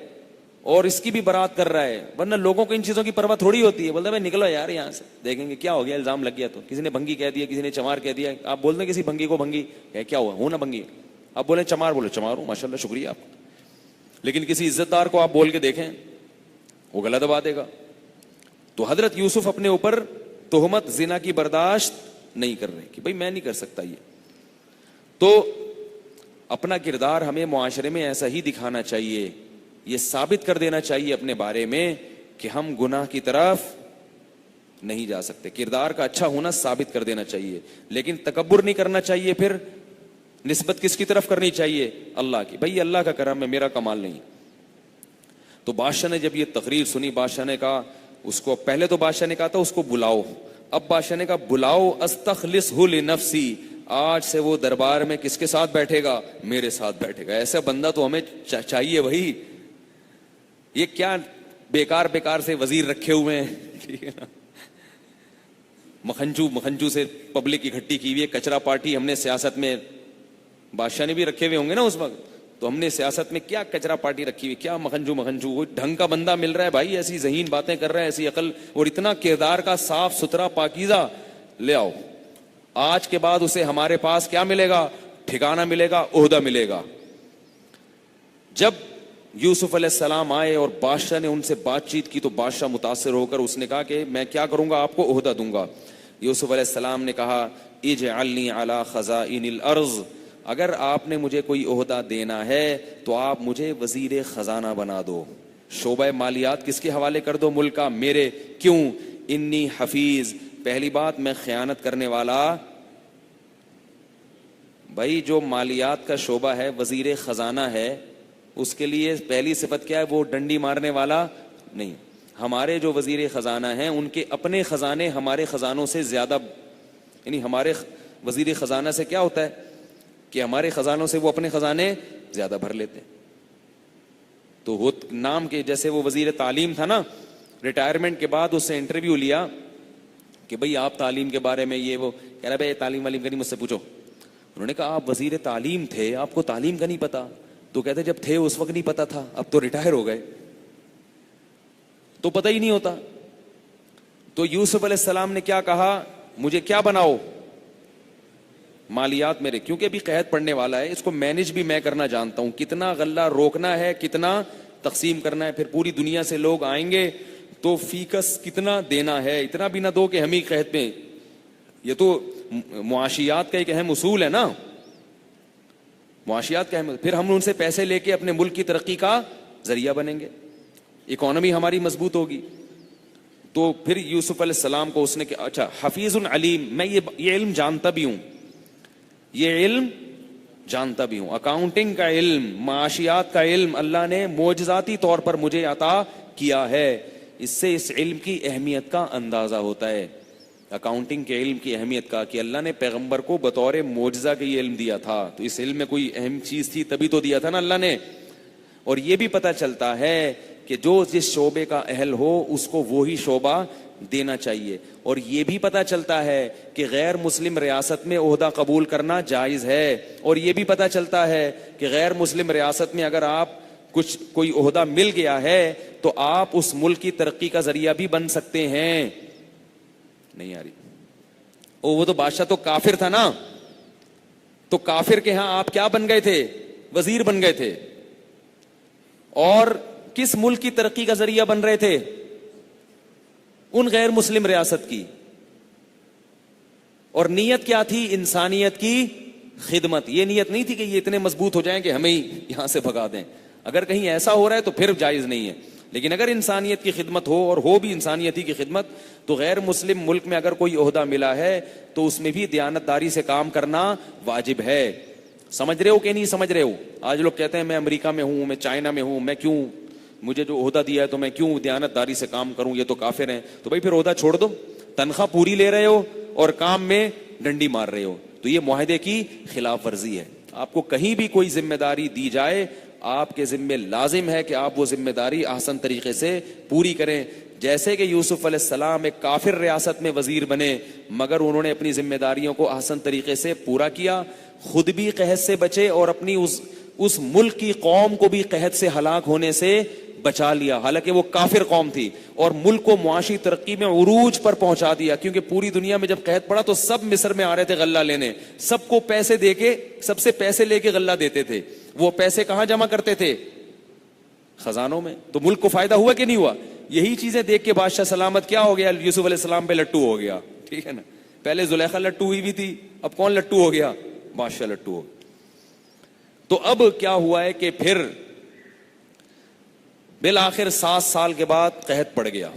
اور اس کی بھی برات کر رہا ہے. ورنہ لوگوں کو ان چیزوں کی پرواہ تھوڑی ہوتی ہے, بولتے ہیں نکلو یار یہاں سے, دیکھیں گے کیا ہو گیا, الزام لگ گیا تو کسی نے بھنگی کہہ دیا, کسی نے چمار کہہ دیا. آپ بول دیں کسی بھنگی کو بھنگی, کیا ہوا, ہوں نا بھنگی, آپ بولیں چمار, بولے چمار ہوں, ماشاء اللہ شکریہ آپ. لیکن کسی عزت دار کو آپ بول کے دیکھیں, وہ گلا دبا دے گا. تو حضرت یوسف اپنے اوپر تہمت زنا کی برداشت نہیں کر رہے کہ بھائی میں نہیں کر سکتا یہ. تو اپنا کردار ہمیں معاشرے میں ایسا ہی دکھانا چاہیے, یہ ثابت کر دینا چاہیے اپنے بارے میں کہ ہم گناہ کی طرف نہیں جا سکتے. کردار کا اچھا ہونا ثابت کر دینا چاہیے, لیکن تکبر نہیں کرنا چاہیے. پھر نسبت کس کی طرف کرنی چاہیے, اللہ کی. بھائی اللہ کا کرم ہے, میرا کمال نہیں. تو بادشاہ نے جب یہ تقریر سنی, بادشاہ نے کہا اس کو, پہلے تو بادشاہ نے کہا تھا اس کو بلاؤ, اب بادشاہ نے کہا بلاؤ, استخلصہ لنفسی, آج سے وہ دربار میں کس کے ساتھ بیٹھے گا, میرے ساتھ بیٹھے گا. ایسا بندہ تو ہمیں چاہیے بھائی. یہ کیا بیکار سے وزیر رکھے ہوئے ہیں, ٹھیک ہے نا, مکھنچو سے پبلک اکٹھی کی ہوئی ہے, کچرا پارٹی ہم نے سیاست میں, بادشاہ نے بھی رکھے ہوئے ہوں گے نا اس وقت, تو ہم نے سیاست میں کیا کچرا پارٹی رکھی ہوئی, کیا مکھنچو, وہ ڈھنگ کا بندہ مل رہا ہے بھائی, ایسی ذہین باتیں کر رہا ہے, ایسی عقل اور اتنا کردار کا صاف ستھرا پاکیزہ, لے آؤ. آج کے بعد اسے ہمارے پاس کیا ملے گا, ٹھکانہ ملے گا, عہدہ ملے گا. جب یوسف علیہ السلام آئے اور بادشاہ نے ان سے بات چیت کی تو بادشاہ متاثر ہو کر اس نے کہا کہ میں کیا کروں گا، آپ کو عہدہ دوں گا. یوسف علیہ السلام نے کہا اجعلنی علی خزائن الارض، اگر آپ نے مجھے کوئی عہدہ دینا ہے تو آپ مجھے وزیر خزانہ بنا دو، شعبہ مالیات کس کے حوالے کر دو، ملک کا، میرے. کیوں؟ انی حفیظ، پہلی بات میں خیانت کرنے والا. بھائی جو مالیات کا شعبہ ہے، وزیر خزانہ ہے، اس کے لیے پہلی صفت کیا ہے؟ وہ ڈنڈی مارنے والا نہیں. ہمارے جو وزیر خزانہ ہیں ان کے اپنے خزانے ہمارے خزانوں سے زیادہ، یعنی ہمارے وزیر خزانہ سے کیا ہوتا ہے کہ ہمارے خزانوں سے وہ اپنے خزانے زیادہ بھر لیتے ہیں. تو نام کے جیسے وہ وزیر تعلیم تھا نا، ریٹائرمنٹ کے بعد اس سے انٹرویو لیا کہ بھئی آپ تعلیم کے بارے میں یہ وہ، کہہ رہا بھائی تعلیم والی کا نہیں، مجھ سے پوچھو. انہوں نے کہا آپ وزیر تعلیم تھے، آپ کو تعلیم کا نہیں پتا؟ تو کہتے جب تھے اس وقت نہیں پتا تھا، اب تو ریٹائر ہو گئے تو پتہ ہی نہیں ہوتا. تو یوسف علیہ السلام نے کیا کہا، مجھے کیا بناؤ، مالیات میرے، کیونکہ ابھی قحط پڑنے والا ہے، اس کو مینج بھی میں کرنا جانتا ہوں، کتنا غلہ روکنا ہے، کتنا تقسیم کرنا ہے، پھر پوری دنیا سے لوگ آئیں گے تو فیکس کتنا دینا ہے، اتنا بھی نہ دو کہ ہم ہی قحط میں. یہ تو معاشیات کا ایک اہم اصول ہے نا، معاشیات کا اہم. پھر ہم ان سے پیسے لے کے اپنے ملک کی ترقی کا ذریعہ بنیں گے، اکانومی ہماری مضبوط ہوگی. تو پھر یوسف علیہ السلام کو اس نے کہ اچھا حفیظ علیم، میں یہ علم جانتا بھی ہوں، یہ علم جانتا بھی ہوں، اکاؤنٹنگ کا علم، معاشیات کا علم اللہ نے معجزاتی طور پر مجھے عطا کیا ہے. اس سے اس علم کی اہمیت کا اندازہ ہوتا ہے، اکاؤنٹنگ کے علم کی اہمیت کا، کہ اللہ نے پیغمبر کو بطور معجزہ کے یہ علم دیا تھا، تو اس علم میں کوئی اہم چیز تھی تبھی تو دیا تھا نا اللہ نے. اور یہ بھی پتہ چلتا ہے کہ جو جس شعبے کا اہل ہو اس کو وہی شعبہ دینا چاہیے. اور یہ بھی پتہ چلتا ہے کہ غیر مسلم ریاست میں عہدہ قبول کرنا جائز ہے. اور یہ بھی پتہ چلتا ہے کہ غیر مسلم ریاست میں اگر آپ کوئی عہدہ مل گیا ہے تو آپ اس ملک کی ترقی کا ذریعہ بھی بن سکتے ہیں. نہیں آ رہی؟ وہ تو بادشاہ تو کافر تھا نا، تو کافر کے ہاں آپ کیا بن گئے تھے؟ وزیر بن گئے تھے. اور کس ملک کی ترقی کا ذریعہ بن رہے تھے؟ ان غیر مسلم ریاست کی. اور نیت کیا تھی؟ انسانیت کی خدمت. یہ نیت نہیں تھی کہ یہ اتنے مضبوط ہو جائیں کہ ہمیں یہاں سے بھگا دیں. اگر کہیں ایسا ہو رہا ہے تو پھر جائز نہیں ہے. لیکن اگر انسانیت کی خدمت ہو، اور ہو بھی انسانیت ہی کی خدمت، تو غیر مسلم ملک میں اگر کوئی عہدہ ملا ہے تو اس میں بھی دیانتداری سے کام کرنا واجب ہے. سمجھ رہے ہو کہ نہیں سمجھ رہے ہو؟ آج لوگ کہتے ہیں میں امریکہ میں ہوں، میں چائنا میں ہوں، میں کیوں، مجھے جو عہدہ دیا ہے تو میں کیوں دیانتداری سے کام کروں، یہ تو کافر ہیں. تو بھائی پھر عہدہ چھوڑ دو، تنخواہ پوری لے رہے ہو اور کام میں ڈنڈی مار رہے ہو، تو یہ معاہدے کی خلاف ورزی ہے. آپ کو کہیں بھی کوئی ذمہ داری دی جائے، آپ کے ذمہ لازم ہے کہ آپ وہ ذمہ داری احسن طریقے سے پوری کریں. جیسے کہ یوسف علیہ السلام ایک کافر ریاست میں وزیر بنے، مگر انہوں نے اپنی ذمہ داریوں کو احسن طریقے سے پورا کیا، خود بھی قحط سے بچے اور اپنی اس ملک کی قوم کو بھی قحط سے ہلاک ہونے سے بچا لیا. حالانکہ وہ کافر قوم تھی، اور ملک کو معاشی ترقی میں عروج پر پہنچا دیا. کیونکہ پوری دنیا میں جب قحط پڑا تو سب مصر میں آ رہے تھے غلہ لینے، سب کو پیسے دے کے، سب سے پیسے لے کے غلہ دیتے تھے. وہ پیسے کہاں جمع کرتے تھے؟ خزانوں میں. تو ملک کو فائدہ ہوا کہ نہیں ہوا؟ یہی چیزیں دیکھ کے بادشاہ سلامت کیا ہو گیا؟ یوسف علیہ السلام پہ لٹو ہو گیا. ٹھیک ہے نا؟ پہلے زلیخا لٹو ہوئی بھی تھی، اب کون لٹو ہو گیا؟ بادشاہ لٹو ہو گیا. تو اب کیا ہوا ہے کہ پھر بالآخر 7 سال کے بعد قحط پڑ گیا.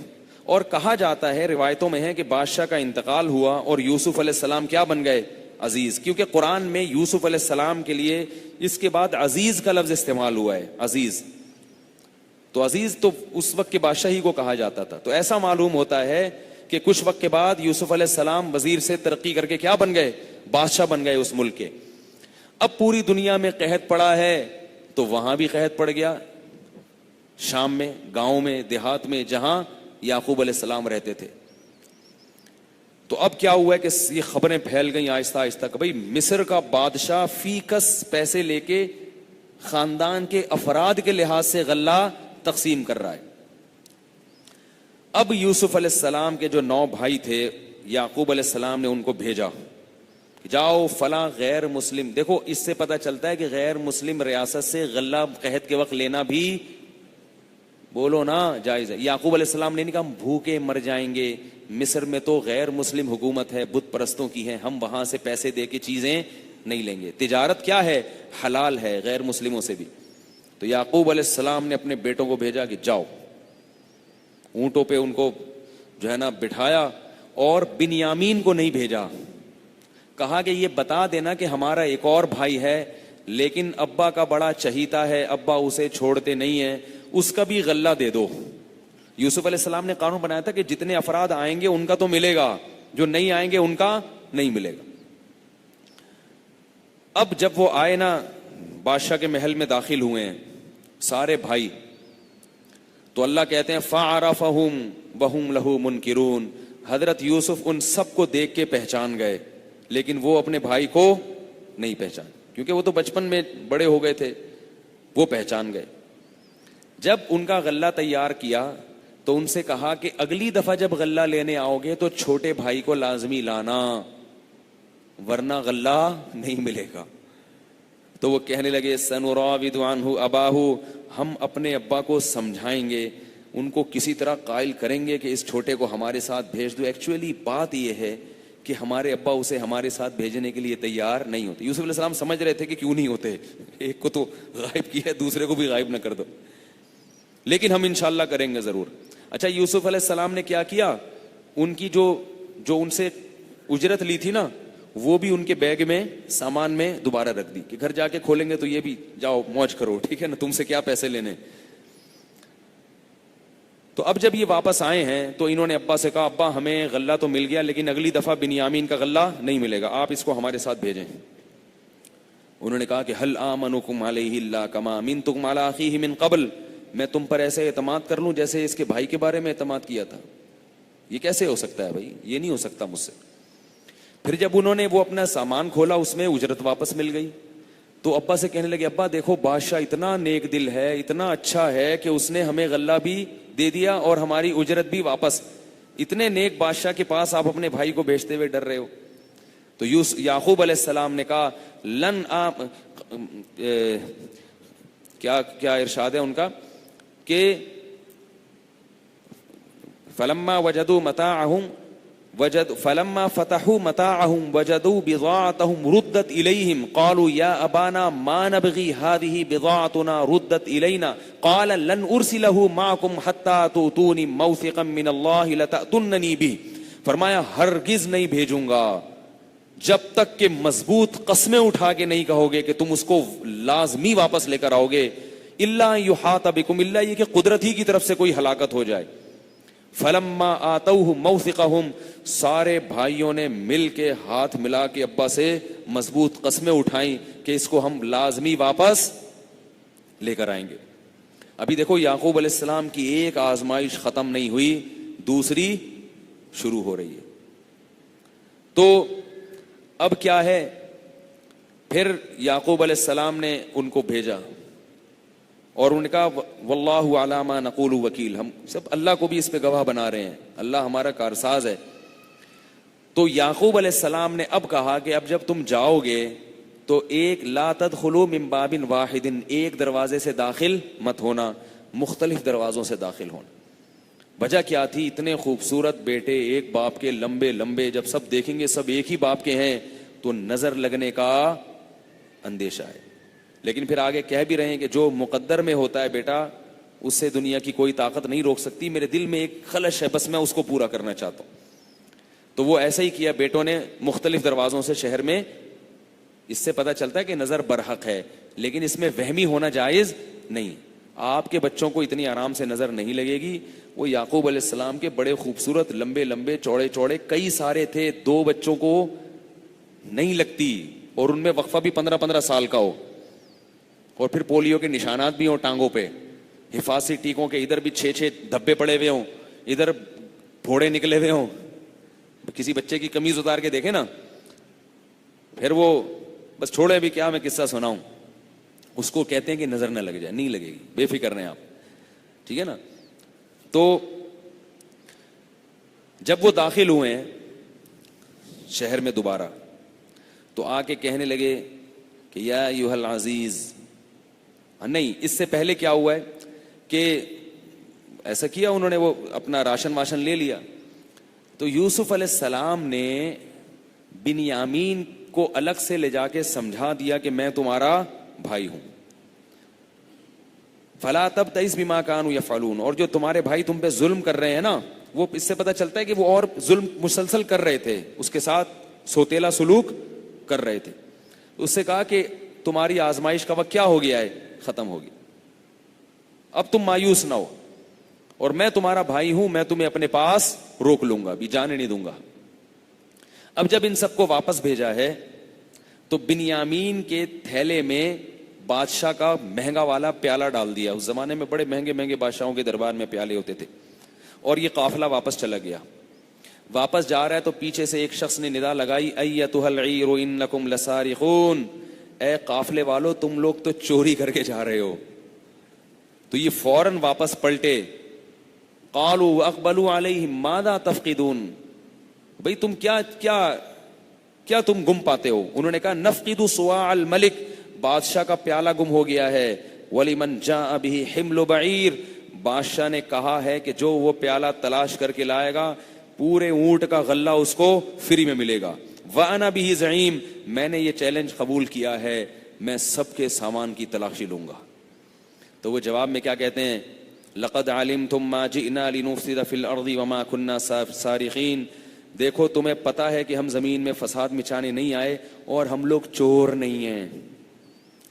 اور کہا جاتا ہے، روایتوں میں ہے کہ بادشاہ کا انتقال ہوا اور یوسف علیہ السلام کیا بن گئے؟ عزیز. کیونکہ قرآن میں یوسف علیہ السلام کے لیے اس کے بعد عزیز کا لفظ استعمال ہوا ہے. عزیز تو عزیز تو اس وقت کے بادشاہی کو کہا جاتا تھا. تو ایسا معلوم ہوتا ہے کہ کچھ وقت کے بعد یوسف علیہ السلام وزیر سے ترقی کر کے کیا بن گئے؟ بادشاہ بن گئے اس ملک کے. اب پوری دنیا میں قحط پڑا ہے تو وہاں بھی قحط پڑ گیا، شام میں، گاؤں میں، دیہات میں، جہاں یعقوب علیہ السلام رہتے تھے. تو اب کیا ہوا ہے کہ یہ خبریں پھیل گئیں آہستہ آہستہ کہ بھئی مصر کا بادشاہ فی کس پیسے لے کے خاندان کے افراد کے لحاظ سے غلہ تقسیم کر رہا ہے. اب یوسف علیہ السلام کے جو 9 بھائی تھے، یعقوب علیہ السلام نے ان کو بھیجا جاؤ فلاں غیر مسلم، دیکھو اس سے پتہ چلتا ہے کہ غیر مسلم ریاست سے غلہ قحط کے وقت لینا بھی بولو نا جائز ہے۔ یعقوب علیہ السلام نے نہیں کہا ہم بھوکے مر جائیں گے، مصر میں تو غیر مسلم حکومت ہے، بت پرستوں کی ہے، ہم وہاں سے پیسے دے کے چیزیں نہیں لیں گے، تجارت کیا ہے حلال ہے غیر مسلموں سے بھی۔ تو یعقوب علیہ السلام نے اپنے بیٹوں کو بھیجا کہ جاؤ، اونٹوں پہ ان کو جو ہے نا بٹھایا، اور بنیامین کو نہیں بھیجا، کہا کہ یہ بتا دینا کہ ہمارا ایک اور بھائی ہے لیکن ابا کا بڑا چہیتا ہے، ابا اسے چھوڑتے نہیں ہیں، اس کا بھی غلہ دے دو۔ یوسف علیہ السلام نے قانون بنایا تھا کہ جتنے افراد آئیں گے ان کا تو ملے گا، جو نہیں آئیں گے ان کا نہیں ملے گا۔ اب جب وہ آئے نا بادشاہ کے محل میں داخل ہوئے ہیں سارے بھائی، تو اللہ کہتے ہیں فَعَرَفَهُمْ وَهُمْ لَهُ مُنْكِرُونَ، حضرت یوسف ان سب کو دیکھ کے پہچان گئے لیکن وہ اپنے بھائی کو نہیں پہچان، کیونکہ وہ تو بچپن میں بڑے ہو گئے تھے، وہ پہچان گئے۔ جب ان کا غلہ تیار کیا تو ان سے کہا کہ اگلی دفعہ جب غلہ لینے آؤ گے تو چھوٹے بھائی کو لازمی لانا ورنہ غلہ نہیں ملے گا۔ تو وہ کہنے لگے سنراود عنہ اباہ، ہم اپنے ابا کو سمجھائیں گے، ان کو کسی طرح قائل کریں گے کہ اس چھوٹے کو ہمارے ساتھ بھیج دو۔ ایکچولی بات یہ ہے کہ ہمارے ابا اسے ہمارے ساتھ بھیجنے کے لیے تیار نہیں ہوتے۔ یوسف علیہ السلام سمجھ رہے تھے کہ کیوں نہیں ہوتے، ایک کو تو غائب کیا ہے دوسرے کو بھی غائب نہ کر دو، لیکن ہم انشاءاللہ کریں گے ضرور۔ اچھا یوسف علیہ السلام نے کیا کیا، ان کی جو ان سے اجرت لی تھی نا وہ بھی ان کے بیگ میں سامان میں دوبارہ رکھ دی کہ گھر جا کے کھولیں گے تو یہ بھی جاؤ موج کرو، ٹھیک ہے نا، تم سے کیا پیسے لینے۔ تو اب جب یہ واپس آئے ہیں تو انہوں نے ابا سے کہا ابا ہمیں غلہ تو مل گیا لیکن اگلی دفعہ بنیامین کا غلہ نہیں ملے گا، آپ اس کو ہمارے ساتھ بھیجیں۔ انہوں نے کہا کہ هل آمنکم علیہ اللہ کما امنتکم علی اخیہ من قبل، میں تم پر ایسے اعتماد کر لوں جیسے اس کے بھائی کے بارے میں اعتماد کیا تھا؟ یہ کیسے ہو سکتا ہے بھائی، یہ نہیں ہو سکتا مجھ سے۔ پھر جب انہوں نے وہ اپنا سامان کھولا اس میں اجرت واپس مل گئی، تو ابا سے کہنے لگے ابا دیکھو بادشاہ اتنا نیک دل ہے، اتنا اچھا ہے کہ اس نے ہمیں غلہ بھی دے دیا اور ہماری اجرت بھی واپس، اتنے نیک بادشاہ کے پاس آپ اپنے بھائی کو بھیجتے ہوئے ڈر رہے ہو۔ تو یعقوب علیہ السلام نے کہا لن کیا ارشاد ہے ان کا کہ فلما وجدوا متاعهم فلما فتحوا متاعهم وجدوا بضاعتهم ردت إليهم قالوا يا أبانا ما نبغي هذه بضاعتنا ردت إلينا قال لن أرسله معكم حتى تؤتوني موثقا من الله لتأتونني به، فرمایا ہرگز نہیں بھیجوں گا جب تک کہ مضبوط قسمیں اٹھا کے نہیں کہو گے کہ تم اس کو لازمی واپس لے کر آؤ گے، الا یحاط بکم، الا یہ کہ قدرت ہی کی طرف سے کوئی ہلاکت ہو جائے۔ فلما آتوہ موثقہم، سارے بھائیوں نے مل کے ہاتھ ملا کے ابا سے مضبوط قسمیں اٹھائیں کہ اس کو ہم لازمی واپس لے کر آئیں گے۔ ابھی دیکھو یعقوب علیہ السلام کی ایک آزمائش ختم نہیں ہوئی، دوسری شروع ہو رہی ہے۔ تو اب کیا ہے، پھر یعقوب علیہ السلام نے ان کو بھیجا اور انہوں نے کہا واللہ علی ما نقول وکیل، ہم سب اللہ کو بھی اس پہ گواہ بنا رہے ہیں، اللہ ہمارا کارساز ہے۔ تو یعقوب علیہ السلام نے اب کہا کہ اب جب تم جاؤ گے تو ایک لا تدخلوا من باب واحد، ایک دروازے سے داخل مت ہونا، مختلف دروازوں سے داخل ہونا۔ وجہ کیا تھی، اتنے خوبصورت بیٹے ایک باپ کے لمبے لمبے، جب سب دیکھیں گے سب ایک ہی باپ کے ہیں تو نظر لگنے کا اندیشہ ہے۔ لیکن پھر آگے کہہ بھی رہے ہیں کہ جو مقدر میں ہوتا ہے بیٹا اس سے دنیا کی کوئی طاقت نہیں روک سکتی، میرے دل میں ایک خلش ہے بس میں اس کو پورا کرنا چاہتا ہوں۔ تو وہ ایسا ہی کیا، بیٹوں نے مختلف دروازوں سے شہر میں، اس سے پتہ چلتا ہے کہ نظر برحق ہے، لیکن اس میں وہمی ہونا جائز نہیں۔ آپ کے بچوں کو اتنی آرام سے نظر نہیں لگے گی، وہ یعقوب علیہ السلام کے بڑے خوبصورت لمبے لمبے چوڑے چوڑے کئی سارے تھے، دو بچوں کو نہیں لگتی، اور ان میں وقفہ بھی 15-15 سال کا ہو، اور پھر پولیو کے نشانات بھی ہوں ٹانگوں پہ، حفاظتی ٹیکوں کے ادھر بھی 6 دھبے پڑے ہوئے ہوں، ادھر پھوڑے نکلے ہوئے ہوں۔ کسی بچے کی قمیض اتار کے دیکھے نا، پھر وہ بس چھوڑے، ابھی کیا میں قصہ سناؤں، اس کو کہتے ہیں کہ نظر نہ لگ جائے، نہیں لگے گی، بے فکر رہیں آپ، ٹھیک ہے نا۔ تو جب وہ داخل ہوئے ہیں شہر میں دوبارہ، تو آ کے کہنے لگے کہ یا ایھا العزیز. نہیں، اس سے پہلے کیا ہوا ہے کہ ایسا کیا انہوں نے، وہ اپنا راشن واشن لے لیا. تو یوسف علیہ السلام نے بنیامین کو الگ سے لے جا کے سمجھا دیا کہ میں تمہارا بھائی ہوں. فلا تبتئس بما كانوا يفعلون. اور جو تمہارے بھائی تم پہ ظلم کر رہے ہیں نا، وہ اس سے پتہ چلتا ہے کہ وہ اور ظلم مسلسل کر رہے تھے، اس کے ساتھ سوتیلا سلوک کر رہے تھے. اس سے کہا کہ تمہاری آزمائش کا وقت کیا ہو گیا ہے، ختم ہو گیا، اب تم مایوس نہ ہو، اور میں تمہارا بھائی ہوں، میں تمہیں اپنے پاس روک لوں گا، بھی جانے نہیں دوں گا. اب جب ان سب کو واپس بھیجا ہے تو بنیامین کے تھیلے میں بادشاہ کا مہنگا والا پیالہ ڈال دیا. اس زمانے میں بڑے مہنگے مہنگے بادشاہوں کے دربار میں پیالے ہوتے تھے. اور یہ قافلہ واپس چلا گیا. واپس جا رہا ہے تو پیچھے سے ایک شخص نے ندا لگائی، ایتھا العیر انکم لسارقون. اے قافلے والو، تم لوگ تو چوری کر کے جا رہے ہو. تو یہ فوراً واپس پلٹے. قالوا واقبلوا علیہم ماذا تفقدون. بھئی تم کیا تم گم پاتے ہو؟ انہوں نے کہا نفقد صواع الملک، بادشاہ کا پیالہ گم ہو گیا ہے. وَلِمَنْ جَاءَ بِهِ حِمْلُ بَعِيرٍ. بادشاہ نے کہا ہے کہ جو وہ پیالہ تلاش کر کے لائے گا، پورے اونٹ کا غلہ اس کو فری میں ملے گا. وَأَنَا بِهِ زَعِيمٌ. میں نے یہ چیلنج قبول کیا ہے، میں سب کے سامان کی تلاشی لوں گا. تو وہ جواب میں کیا کہتے ہیں؟ لَقَدْ عَلِمْتُمْ مَا جِئْنَا لِنُفْسِدَ فِي الْأَرْضِ وَمَا كُنَّا سَارِقِينَ. دیکھو تمہیں پتا ہے کہ ہم زمین میں فساد مچانے نہیں آئے اور ہم لوگ چور نہیں ہیں.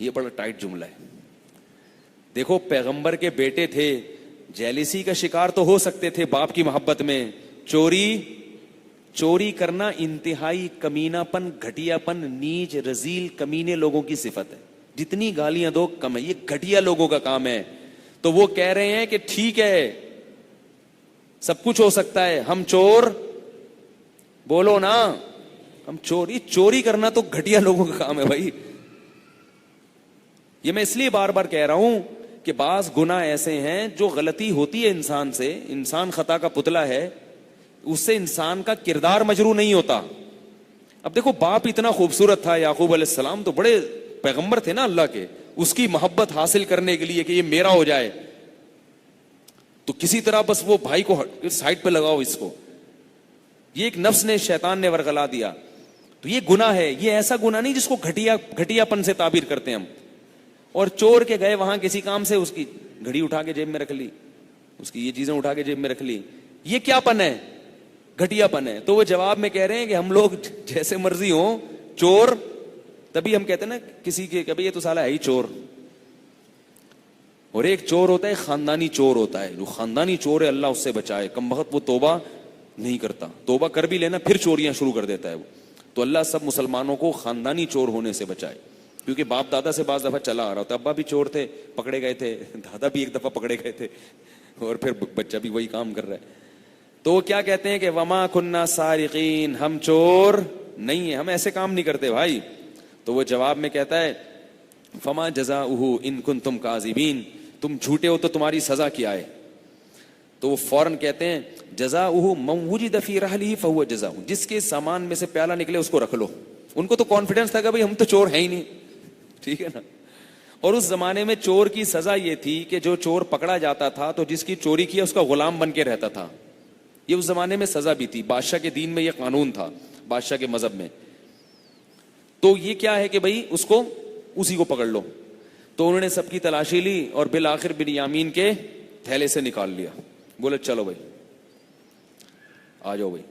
یہ بڑا ٹائٹ جملہ ہے. دیکھو پیغمبر کے بیٹے تھے، جیلیسی کا شکار تو ہو سکتے تھے باپ کی محبت میں. چوری کرنا انتہائی کمینہ پن، گھٹیا پن، نیچ رذیل کمینے لوگوں کی صفت ہے. جتنی گالیاں دو کم ہے، یہ گھٹیا لوگوں کا کام ہے. تو وہ کہہ رہے ہیں کہ ٹھیک ہے سب کچھ ہو سکتا ہے، ہم چور، بولو نا، ہم چوری کرنا تو گھٹیا لوگوں کا کام ہے بھائی. یہ میں اس لیے بار بار کہہ رہا ہوں کہ بعض گناہ ایسے ہیں جو غلطی ہوتی ہے انسان سے، انسان خطا کا پتلا ہے، اس سے انسان کا کردار مجروح نہیں ہوتا. اب دیکھو باپ اتنا خوبصورت تھا، یعقوب علیہ السلام تو بڑے پیغمبر تھے نا اللہ کے، اس کی محبت حاصل کرنے کے لیے کہ یہ میرا ہو جائے تو کسی طرح بس وہ بھائی کو سائڈ پہ لگاؤ اس کو. یہ ایک نفس نے، شیطان نے ورغلا دیا. تو یہ گناہ ہے. یہ ایسا گناہ نہیں جس کو گھٹیا پن سے تعبیر کرتے ہیں ہم. اور چور کے گئے وہاں کسی کام سے، اس کی گھڑی اٹھا کے جیب میں رکھ لی، اس کی یہ چیزیں اٹھا کے جیب میں رکھ لی. یہ کیا پن ہے؟ گھٹیا پن ہے. تو وہ جواب میں کہہ رہے ہیں کہ ہم لوگ جیسے مرضی ہوں چور. تبھی ہم کہتے ہیں نا کسی کے، کبھی یہ تو سالا ہے ہی چور. اور ایک چور ہوتا ہے خاندانی چور ہوتا ہے، جو خاندانی چور ہے اللہ اس سے بچائے. کم بخت وہ توبہ نہیں کرتا، توبہ کر بھی لینا پھر چوریاں شروع کر دیتا ہے وہ. تو اللہ سب مسلمانوں کو خاندانی چور ہونے سے بچائے، کیونکہ باپ دادا سے بعض دفعہ چلا آ رہا ہوتا. ابا بھی چور تھے، پکڑے گئے تھے، دادا بھی ایک دفعہ پکڑے گئے تھے، اور پھر بچہ بھی وہی کام کر رہا ہے. تو وہ کیا کہتے ہیں کہ وما کننا سارقین، ہم چور نہیں ہیں، ہم ایسے کام نہیں کرتے بھائی. تو وہ جواب میں کہتا ہے فما جزاؤہ ان کنتم کاذبین، تم جھوٹے ہو تو تمہاری سزا کیا ہے؟ تو وہ فوراً کہتے ہیں جزاؤہ من وجد فی رحلہ فہو جزاؤہ، جس کے سامان میں سے پیالہ نکلے اس کو رکھ لو. ان کو تو کانفیڈنس تھا کہ بھائی ہم تو چور ہیں ہی نہیں، ٹھیک ہے نا. اور اس زمانے میں چور کی سزا یہ تھی کہ جو چور پکڑا جاتا تھا تو جس کی چوری کیا اس کا غلام بن کے رہتا تھا. یہ اس زمانے میں سزا بھی تھی، بادشاہ کے دین میں یہ قانون تھا، بادشاہ کے مذہب میں. تو یہ کیا ہے کہ بھائی اس کو، اسی کو پکڑ لو. تو انہوں نے سب کی تلاشی لی اور بالآخر بنیامین کے تھیلے سے نکال لیا. بولے چلو بھائی آ جاؤ بھائی.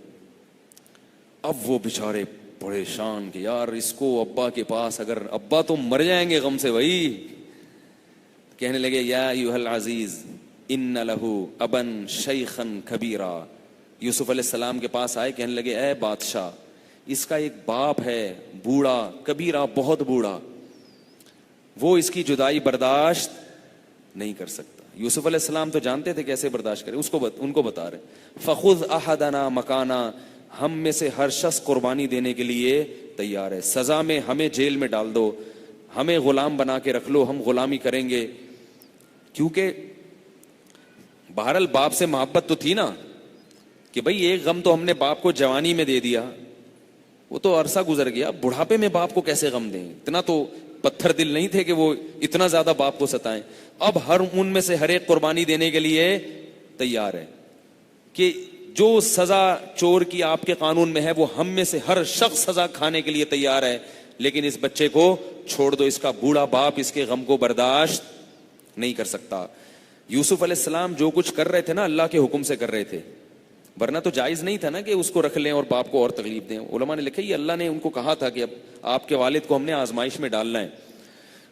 اب وہ بیچارے پریشان کہ یار اس کو ابا کے پاس، اگر ابا تو مر جائیں گے غم سے بھائی. کہنے لگے یا ایھا العزیز ان لہ ابن شیخا کبیرا. یوسف علیہ السلام کے پاس آئے، کہنے لگے اے بادشاہ، اس کا ایک باپ ہے بوڑھا، کبیرہ بہت بوڑھا، وہ اس کی جدائی برداشت نہیں کر سکتا. یوسف علیہ السلام تو جانتے تھے کیسے برداشت کرے، ان کو بتا رہے فخذ احدنا مکانا، ہم میں سے ہر شخص قربانی دینے کے لیے تیار ہے. سزا میں ہمیں جیل میں ڈال دو، ہمیں غلام بنا کے رکھ لو، ہم غلامی کریں گے. کیونکہ بہرحال باپ سے محبت تو تھی نا، کہ بھئی ایک غم تو ہم نے باپ کو جوانی میں دے دیا، وہ تو عرصہ گزر گیا, بڑھاپے میں باپ کو کیسے غم دیں؟ اتنا تو پتھر دل نہیں تھے کہ وہ اتنا زیادہ باپ کو ستائیں. اب ان میں سے ہر ایک قربانی دینے کے لیے تیار ہے کہ جو سزا چور کی آپ کے قانون میں ہے وہ ہم میں سے ہر شخص سزا کھانے کے لیے تیار ہے, لیکن اس بچے کو چھوڑ دو, اس کا بوڑھا باپ اس کے غم کو برداشت نہیں کر سکتا. یوسف علیہ السلام جو کچھ کر رہے تھے نا اللہ کے حکم سے کر رہے تھے, ورنہ تو جائز نہیں تھا نا کہ اس کو رکھ لیں اور باپ کو اور تکلیف دیں. علماء نے لکھا یہ اللہ نے ان کو کہا تھا کہ اب آپ کے والد کو ہم نے آزمائش میں ڈالنا ہے.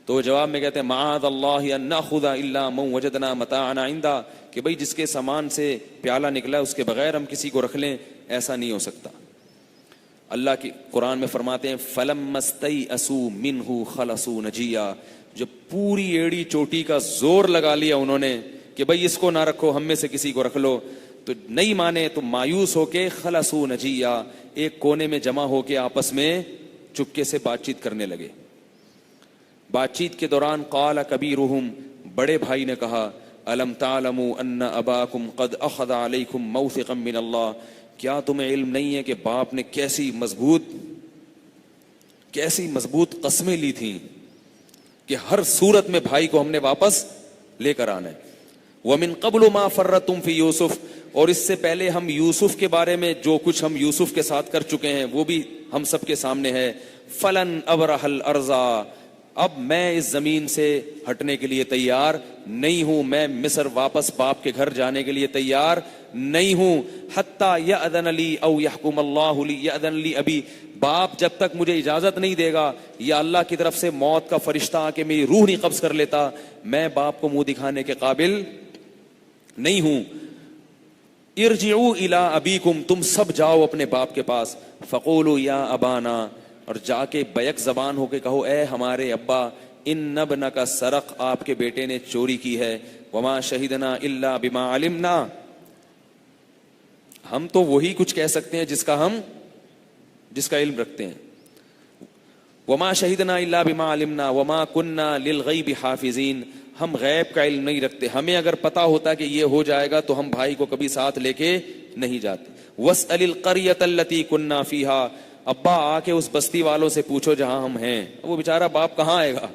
تو جواب میں کہتے ہیں معاذ اللہ ان ناخذ الا من وجدنا متاعنا عنده, کہ بھئی جس کے سامان سے پیالہ نکلا اس کے بغیر ہم کسی کو رکھ لیں, ایسا نہیں ہو سکتا. اللہ کی قرآن میں فرماتے ہیں فلما استيئسوا منه خلصوا نجيا, جب پوری ایڑی چوٹی کا زور لگا لیا انہوں نے کہ بھئی اس کو نہ رکھو, ہم میں سے کسی کو رکھ لو, تو نہیں مانے تو مایوس ہو کے خلصوا نجیہ, ایک کونے میں جمع ہو کے آپس میں چپکے سے بات چیت کرنے لگے. بات چیت کے دوران قال کبیرہم, بڑے بھائی نے کہا الم تعلموا ان اباکم قد اخذ علیکم موثقا من اللہ, کیا تمہیں علم نہیں ہے کہ باپ نے کیسی مضبوط قسمیں لی تھیں کہ ہر صورت میں بھائی کو ہم نے واپس لے کر آنا ہے. ومن قبل ما فرتم فی یوسف, اور اس سے پہلے ہم یوسف کے بارے میں جو کچھ ہم یوسف کے ساتھ کر چکے ہیں وہ بھی ہم سب کے سامنے ہے. فلن ابرح الارض, اب میں اس زمین سے ہٹنے کے لیے تیار نہیں ہوں, میں مصر واپس باپ کے گھر جانے کے لیے تیار نہیں ہوں. حتی یأذن لی او یحکم اللہ لی, یأذن لی ابی, باپ جب تک مجھے اجازت نہیں دے گا یا اللہ کی طرف سے موت کا فرشتہ آ کے میری روح نہیں قبض کر لیتا, میں باپ کو منہ دکھانے کے قابل نہیں ہوں. ارجعوا الی ابیکم, تم سب جاؤ اپنے باپ کے پاس. فقولوا یا ابانا, اور جا کے بیک زبان ہو کے کہو اے ہمارے ابا, ان ابنک سرق, آپ کے بیٹے نے چوری کی ہے. وما شہدنا الا بما علمنا, ہم تو وہی کچھ کہہ سکتے ہیں جس کا علم رکھتے ہیں. وما شہدنا الا بما علمنا وما كنا للغیب حافظین, ہم غیب کا علم نہیں رکھتے, ہمیں اگر پتا ہوتا کہ یہ ہو جائے گا تو ہم بھائی کو کبھی ساتھ لے کے نہیں جاتے. واسأل القریۃ التي كنا فیہا, ابا آ کے اس بستی والوں سے پوچھو جہاں ہم ہیں. وہ بیچارہ باپ کہاں آئے گا.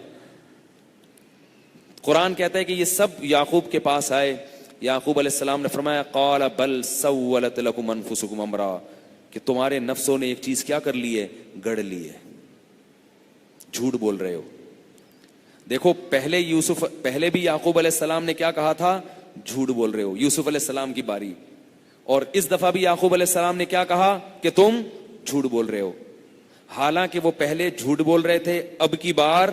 قرآن کہتا ہے کہ یہ سب یعقوب کے پاس آئے. یعقوب علیہ السلام نے فرمایا قال بل سولت لكم انفسكم امرا, کہ تمہارے نفسوں نے ایک چیز کیا کر لی ہے, گڑ لی ہے, جھوٹ بول رہے ہو. دیکھو پہلے بھی یعقوب علیہ السلام نے کیا کہا تھا, جھوٹ بول رہے ہو. یوسف علیہ السلام کی باری, اور اس دفعہ بھی یعقوب علیہ السلام نے کیا کہا کہ تم جھوٹ بول رہے ہو. حالانکہ وہ پہلے جھوٹ بول رہے تھے, اب کی بار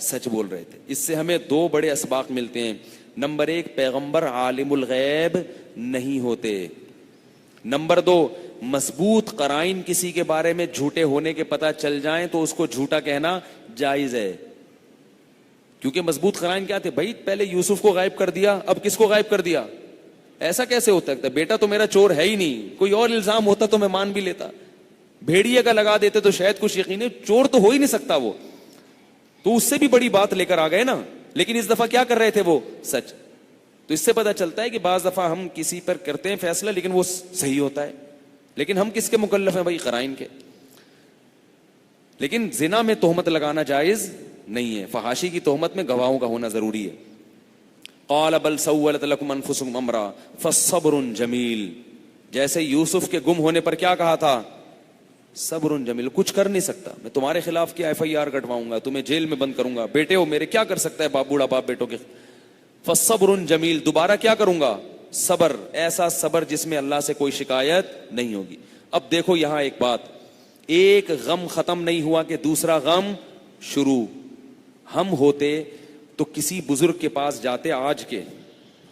سچ بول رہے تھے. اس سے ہمیں دو بڑے اسباق ملتے ہیں. نمبر ایک, پیغمبر عالم الغیب نہیں ہوتے. نمبر دو, مضبوط قرائن کسی کے بارے میں جھوٹے ہونے کے پتہ چل جائیں تو اس کو جھوٹا کہنا جائز ہے. کیونکہ مضبوط قرائن کیا تھے بھائی, پہلے یوسف کو غائب کر دیا, اب کس کو غائب کر دیا. ایسا کیسے ہوتا ہے, بیٹا تو میرا چور ہے ہی نہیں, کوئی اور الزام ہوتا تو میں مان بھی لیتا, بھیڑیے کا لگا دیتے تو شاید کچھ یقین ہے, چور تو ہو ہی نہیں سکتا وہ, تو اس سے بھی بڑی بات لے کر آ گئے نا. لیکن اس دفعہ کیا کر رہے تھے وہ, سچ. تو اس سے پتہ چلتا ہے کہ بعض دفعہ ہم کسی پر کرتے ہیں فیصلہ لیکن وہ صحیح ہوتا ہے, لیکن ہم کس کے مکلف ہیں بھائی, قرائن کے. لیکن زنا میں تہمت لگانا جائز نہیں ہے, فحاشی کی تہمت میں گواہوں کا ہونا ضروری ہے. قال بل سولت لكم انفسكم امرا فصبر جمیل, جیسے یوسف کے گم ہونے پر کیا کہا تھا, صبر جمیل, کچھ کر نہیں سکتا, میں تمہارے خلاف کیا FIR کٹواؤں گا, تمہیں جیل میں بند کروں گا, بیٹے ہو میرے, کیا کر سکتا ہے باپ, بوڑھا باپ بیٹوں کے. فصبر جمیل, دوبارہ کیا کروں گا, صبر, ایسا صبر جس میں اللہ سے کوئی شکایت نہیں ہوگی. اب دیکھو یہاں ایک بات, ایک غم ختم نہیں ہوا کہ دوسرا غم شروع. ہم ہوتے تو کسی بزرگ کے پاس جاتے, آج کے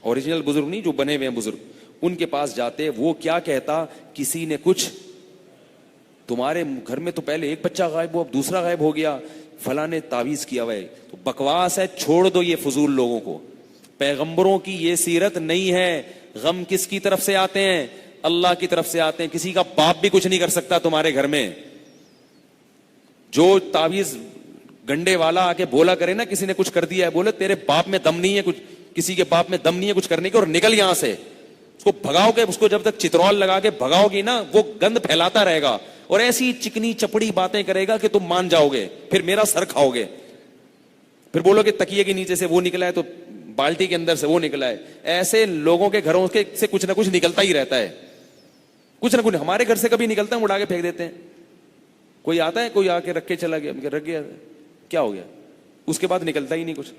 اوریجنل بزرگ نہیں جو بنے ہوئے ہیں بزرگ, ان کے پاس جاتے, وہ کیا کہتا, کسی نے کچھ, تمہارے گھر میں تو پہلے ایک بچہ غائب ہوا, اب دوسرا غائب ہو گیا, فلاں نے تعویذ کیا ہوا ہے. تو بکواس ہے, چھوڑ دو یہ فضول لوگوں کو. پیغمبروں کی یہ سیرت نہیں ہے. غم کس کی طرف سے آتے ہیں, اللہ کی طرف سے آتے ہیں. کسی کا باپ بھی کچھ نہیں کر سکتا تمہارے گھر میں. جو تعویذ گنڈے والا آ کے بولا کرے نا, کسی نے کچھ کر دیا ہے, بولے تیرے باپ میں دم نہیں ہے, کچھ کسی کے باپ میں دم نہیں ہے کچھ کرنے کے, اور نکل یہاں سے. اس کو بھگاؤ گے, اس کو جب تک چترول لگا کے بھگاؤ گی نا, وہ گند پھیلاتا رہے گا, اور ایسی چکنی چپڑی باتیں کرے گا کہ تم مان جاؤ گے، پھر میرا سر کھاؤ گے، پھر بولو کہ تکیے کے نیچے سے وہ نکلا ہے تو بالٹی کے اندر سے وہ نکلا ہے. ایسے لوگوں کے گھروں سے کچھ نہ کچھ نکلتا ہی رہتا ہے، کچھ نہ کچھ. ہمارے گھر سے کبھی نکلتا ہے، اڑا کے پھینک دیتے ہیں. کوئی آتا ہے، کوئی آ کے رکھ کے چلا گیا، رکھ گیا، کیا ہو گیا، اس کے بعد نکلتا ہی نہیں کچھ.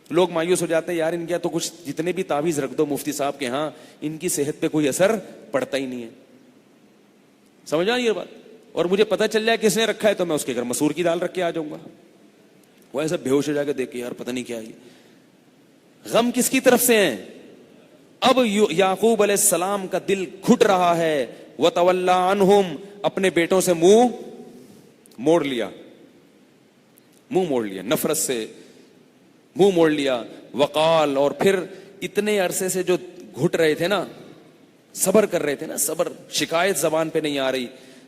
لوگ مایوس ہو جاتے ہیں، یار ان کے تو کچھ جتنے بھی تعویذ رکھ دو مفتی صاحب کے ہاں، ان کی صحت پہ کوئی اثر پڑتا ہی نہیں ہے. سمجھ آئی یہ بات؟ اور مجھے پتا چل جائے کس نے رکھا ہے تو میں اس کے گھر مسور کی دال رکھ کے آ جاؤں گا. وہ ایسا بے ہوش ہو جا کے دیکھ کے، یار پتہ نہیں کیا ہے. غم کس کی طرف سے ہیں؟ اب یعقوب علیہ السلام کا دل گھٹ رہا ہے. وَتَوَلَّى عَنْهُمْ، اپنے بیٹوں سے منہ موڑ لیا، نفرت سے منہ موڑ لیا. وقال، اور پھر اتنے عرصے سے جو گھٹ رہے تھے نا، صبر کر رہے تھے نا، صبر، شکایت زبان پہ نہیں آ رہی،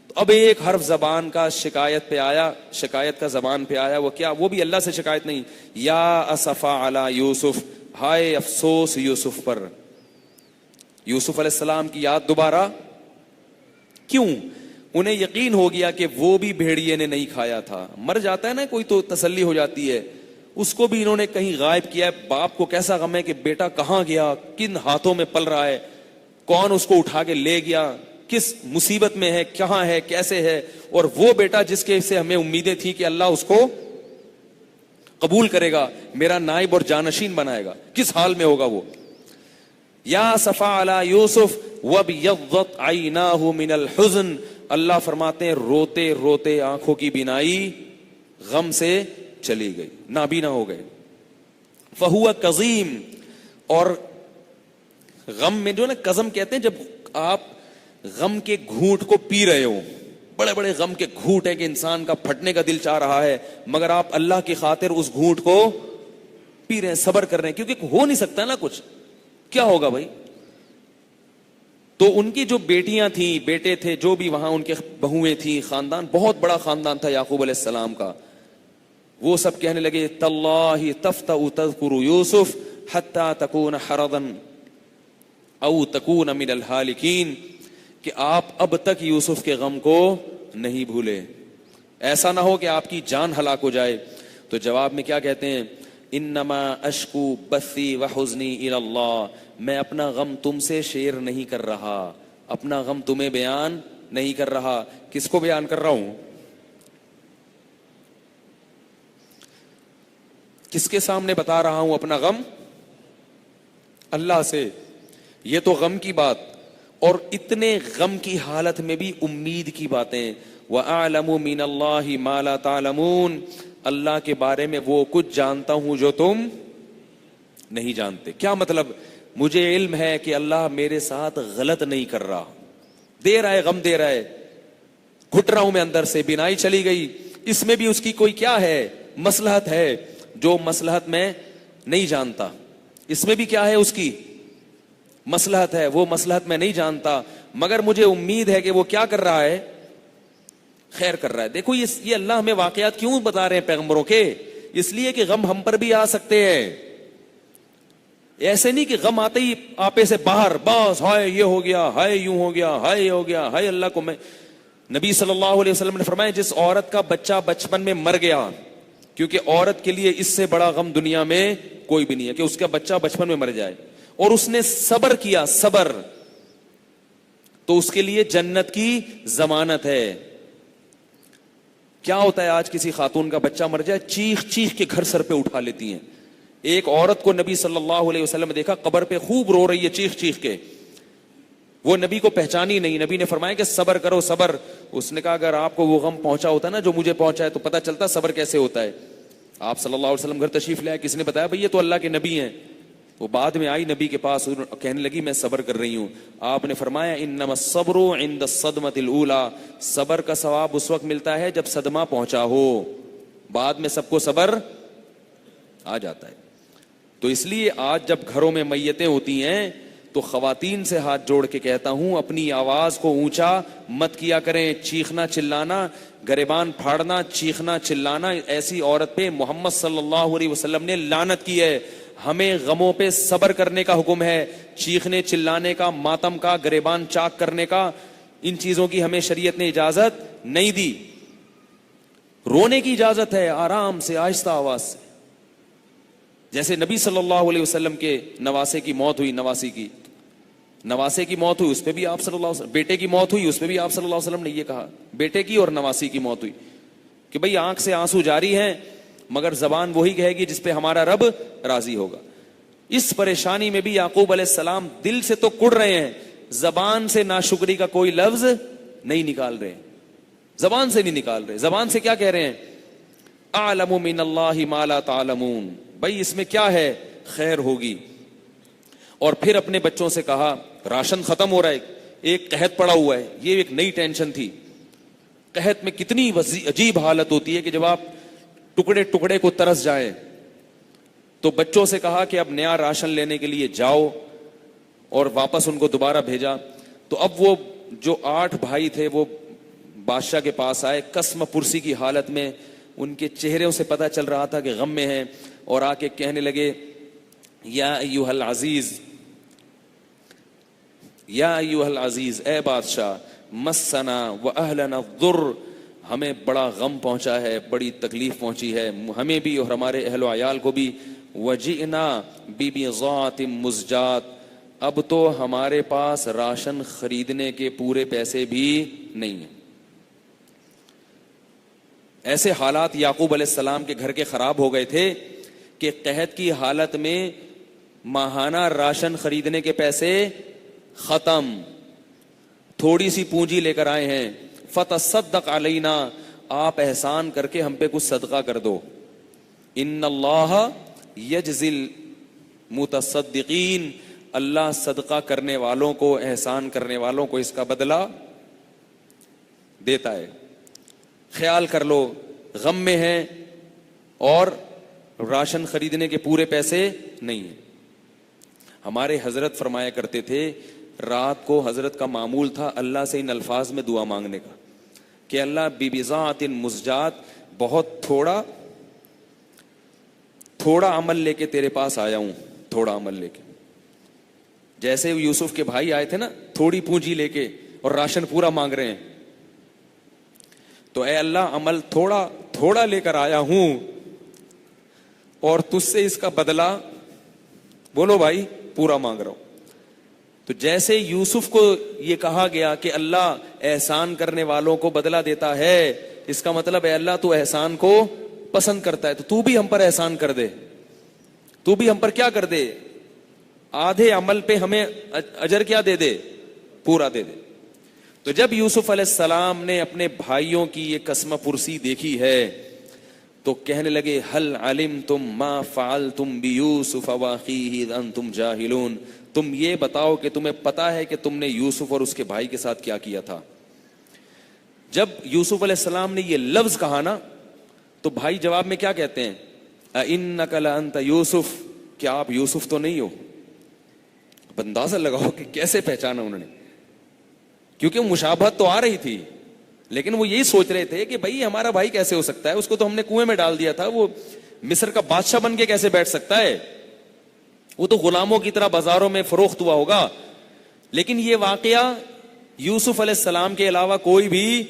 تو اب ایک حرف زبان کا شکایت پہ آیا، شکایت کا زبان پہ آیا. وہ کیا؟ وہ بھی اللہ سے شکایت نہیں. یا اسفا علی یوسف، ہائے افسوس یوسف پر. یوسف علیہ السلام کی یاد دوبارہ کیوں؟ انہیں یقین ہو گیا کہ وہ بھی بھیڑیے نے نہیں کھایا تھا. مر جاتا ہے نا کوئی تو تسلی ہو جاتی ہے، اس کو بھی انہوں نے کہیں غائب کیا ہے. باپ کو کیسا غم ہے کہ بیٹا کہاں گیا، کن ہاتھوں میں پل رہا ہے، کون اس کو اٹھا کے لے گیا، کس مصیبت میں ہے، کہاں ہے، کیسے ہے. اور وہ بیٹا جس کے سے ہمیں امیدیں تھی کہ اللہ اس کو قبول کرے گا، میرا نائب اور جانشین بنائے گا، کس حال میں ہوگا وہ. یا صفا علی یوسف وابیضت عیناہ من الحزن، اللہ فرماتے ہیں روتے روتے آنکھوں کی بینائی غم سے چلی گئی، نابینا ہو گئے. فہو کظیم، اور غم میں جو نا کظم کہتے ہیں، جب آپ غم کے گھونٹ کو پی رہے ہو، بڑے بڑے غم کے گھونٹ ہے کہ انسان کا پھٹنے کا دل چاہ رہا ہے، مگر آپ اللہ کی خاطر اس گھونٹ کو پی رہے ہیں، صبر کر رہے ہیں، کیونکہ ہو نہیں سکتا نا کچھ، کیا ہوگا بھائی. تو ان کی جو بیٹیاں تھیں، بیٹے تھے، جو بھی وہاں ان کے بہویں تھیں، خاندان بہت بڑا خاندان تھا یعقوب علیہ السلام کا. وہ سب کہنے لگے تاللہ تفتأ تذکر یوسف حتی تکون حرضا او تکون من الہالکین، کہ آپ اب تک یوسف کے غم کو نہیں بھولے، ایسا نہ ہو کہ آپ کی جان ہلاک ہو جائے. تو جواب میں کیا کہتے ہیں؟ انما اشکو بثی وحزنی الی اللہ، میں اپنا غم تم سے شیئر نہیں کر رہا، اپنا غم تمہیں بیان نہیں کر رہا. کس کو بیان کر رہا ہوں؟ کس کے سامنے بتا رہا ہوں اپنا غم؟ اللہ سے. یہ تو غم کی بات، اور اتنے غم کی حالت میں بھی امید کی باتیں. وَأَعْلَمُ مِنَ اللَّهِ مَا لَا تَعْلَمُونَ، اللہ کے بارے میں وہ کچھ جانتا ہوں جو تم نہیں جانتے. کیا مطلب؟ مجھے علم ہے کہ اللہ میرے ساتھ غلط نہیں کر رہا، دے رہا ہے، غم دے رہا ہے، گھٹ رہا ہوں میں اندر سے، بینائی چلی گئی، اس میں بھی اس کی کوئی کیا ہے، مصلحت ہے، جو مصلحت میں نہیں جانتا، اس میں بھی کیا ہے، اس کی مصلحت ہے، وہ مصلحت میں نہیں جانتا، مگر مجھے امید ہے کہ وہ کیا کر رہا ہے، خیر کر رہا ہے. دیکھو یہ اللہ ہمیں واقعات کیوں بتا رہے ہیں پیغمبروں کے؟ اس لیے کہ غم ہم پر بھی آ سکتے ہیں. ایسے نہیں کہ غم آتے ہی آپے سے باہر، بس ہائے یہ ہو گیا، ہائے یوں ہو گیا، ہائے یہ ہو گیا، ہائے اللہ کو میں. نبی صلی اللہ علیہ وسلم نے فرمایا جس عورت کا بچہ بچپن میں مر گیا، کیونکہ عورت کے لیے اس سے بڑا غم دنیا میں کوئی بھی نہیں ہے کہ اس کا بچہ بچپن میں مر جائے، اور اس نے صبر کیا، صبر، تو اس کے لیے جنت کی ضمانت ہے. کیا ہوتا ہے آج کسی خاتون کا بچہ مر جائے، چیخ چیخ کے گھر سر پہ اٹھا لیتی ہیں. ایک عورت کو نبی صلی اللہ علیہ وسلم دیکھا قبر پہ خوب رو رہی ہے چیخ چیخ کے، وہ نبی کو پہچانی نہیں. نبی نے فرمایا کہ صبر کرو، صبر. اس نے کہا اگر آپ کو وہ غم پہنچا ہوتا نا جو مجھے پہنچا ہے تو پتہ چلتا صبر کیسے ہوتا ہے. آپ صلی اللہ علیہ وسلم گھر تشریف لے آئے، کس نے بتایا بھئی یہ تو اللہ کے نبی ہیں. وہ بعد میں آئی نبی کے پاس، کہنے لگی میں صبر کر رہی ہوں. آپ نے فرمایا انما الصبر عند الصدمة الاولى، صبر کا ثواب اس وقت ملتا ہے جب صدمہ پہنچا ہو، بعد میں سب کو صبر آ جاتا ہے. تو اس لیے آج جب گھروں میں میتیں ہوتی ہیں تو خواتین سے ہاتھ جوڑ کے کہتا ہوں اپنی آواز کو اونچا مت کیا کریں. چیخنا چلانا، گریبان پھاڑنا، چیخنا چلانا، ایسی عورت پہ محمد صلی اللہ علیہ وسلم نے لعنت کی ہے. ہمیں غموں پہ صبر کرنے کا حکم ہے، چیخنے چلانے کا، ماتم کا، گریبان چاک کرنے کا، ان چیزوں کی ہمیں شریعت نے اجازت نہیں دی. رونے کی اجازت ہے آرام سے, آہستہ آواز سے. جیسے نبی صلی اللہ علیہ وسلم کے نواسے کی موت ہوئی, نواسے کی موت ہوئی, اس پہ بھی آپ صلی اللہ علیہ وسلم, بیٹے کی موت ہوئی, اس پہ بھی آپ صلی اللہ علیہ وسلم نے یہ کہا, بیٹے کی اور نواسی کی موت ہوئی, کہ بھئی آنکھ سے آنسو جاری ہیں مگر زبان وہی کہے گی جس پہ ہمارا رب راضی ہوگا. اس پریشانی میں بھی یعقوب علیہ السلام دل سے تو کڑ رہے ہیں, زبان سے ناشکری کا کوئی لفظ نہیں نکال رہے, زبان سے نہیں نکال رہے. زبان سے کیا کہہ رہے ہیں؟ اعلم من اللہ ما لا تعلمون, بھائی اس میں کیا ہے, خیر ہوگی. اور پھر اپنے بچوں سے کہا, راشن ختم ہو رہا ہے, ایک قحط پڑا ہوا ہے, یہ ایک نئی ٹینشن تھی. قحط میں کتنی عجیب حالت ہوتی ہے کہ جب آپ ٹکڑے ٹکڑے کو ترس جائیں. تو بچوں سے کہا کہ اب نیا راشن لینے کے لیے جاؤ, اور واپس ان کو دوبارہ بھیجا. تو اب وہ جو 8 بھائی تھے وہ بادشاہ کے پاس آئے قسم پرسی کی حالت میں, ان کے چہروں سے پتہ چل رہا تھا کہ غم میں ہیں, اور آ کے کہنے لگے, یا ایھا العزیز, یا ایھا العزیز, اے بادشاہ, مسنا واہلنا الضر, ہمیں بڑا غم پہنچا ہے, بڑی تکلیف پہنچی ہے, ہمیں بھی اور ہمارے اہل و عیال کو بھی. وجئنا ببضاعۃ مزجاۃ, اب تو ہمارے پاس راشن خریدنے کے پورے پیسے بھی نہیں ہیں. ایسے حالات یعقوب علیہ السلام کے گھر کے خراب ہو گئے تھے کہ قحط کی حالت میں ماہانہ راشن خریدنے کے پیسے ختم, تھوڑی سی پونجی لے کر آئے ہیں. فتصدق علینا, آپ احسان کر کے ہم پہ کچھ صدقہ کر دو. ان اللہ یجزی المتصدقین, اللہ صدقہ کرنے والوں کو, احسان کرنے والوں کو اس کا بدلہ دیتا ہے. خیال کر لو, غم میں ہیں اور راشن خریدنے کے پورے پیسے نہیں ہیں. ہمارے حضرت فرمایا کرتے تھے, رات کو حضرت کا معمول تھا اللہ سے ان الفاظ میں دعا مانگنے کا کہ اللہ ببضاعۃ مزجات, بہت تھوڑا عمل لے کے تیرے پاس آیا ہوں, تھوڑا عمل لے کے. جیسے یوسف کے بھائی آئے تھے نا, تھوڑی پونجی لے کے اور راشن پورا مانگ رہے ہیں. تو اے اللہ, عمل تھوڑا لے کر آیا ہوں اور تجھ سے اس کا بدلہ, بولو بھائی, پورا مانگ رہا ہوں. تو جیسے یوسف کو یہ کہا گیا کہ اللہ احسان کرنے والوں کو بدلہ دیتا ہے, اس کا مطلب ہے اللہ تو احسان کو پسند کرتا ہے, تو بھی ہم پر احسان کر دے, تو بھی ہم پر کیا کر دے, آدھے عمل پہ ہمیں اجر کیا دے دے, پورا دے دے. تو جب یوسف علیہ السلام نے اپنے بھائیوں کی یہ قسم پرسی دیکھی ہے تو کہنے لگے, هل علمتم ما فعلتم بیوسف واخیہ اذ انتم جاہلون, تم یہ بتاؤ کہ تمہیں پتا ہے کہ تم نے یوسف اور اس کے بھائی کے ساتھ کیا کیا تھا. جب یوسف علیہ السلام نے یہ لفظ کہا نا تو بھائی جواب میں کیا کہتے ہیں, اِنَّكَ لَأَنْتَ یوسف, کیا آپ یوسف تو نہیں ہو. اب اندازہ لگاؤ کہ کیسے پہچانا انہوں نے, کیونکہ مشابہت تو آ رہی تھی, لیکن وہ یہی سوچ رہے تھے کہ بھائی ہمارا بھائی کیسے ہو سکتا ہے, اس کو تو ہم نے کنویں میں ڈال دیا تھا, وہ مصر کا بادشاہ بن کے کیسے بیٹھ سکتا ہے, وہ تو غلاموں کی طرح بازاروں میں فروخت ہوا ہوگا. لیکن یہ واقعہ یوسف علیہ السلام کے علاوہ کوئی بھی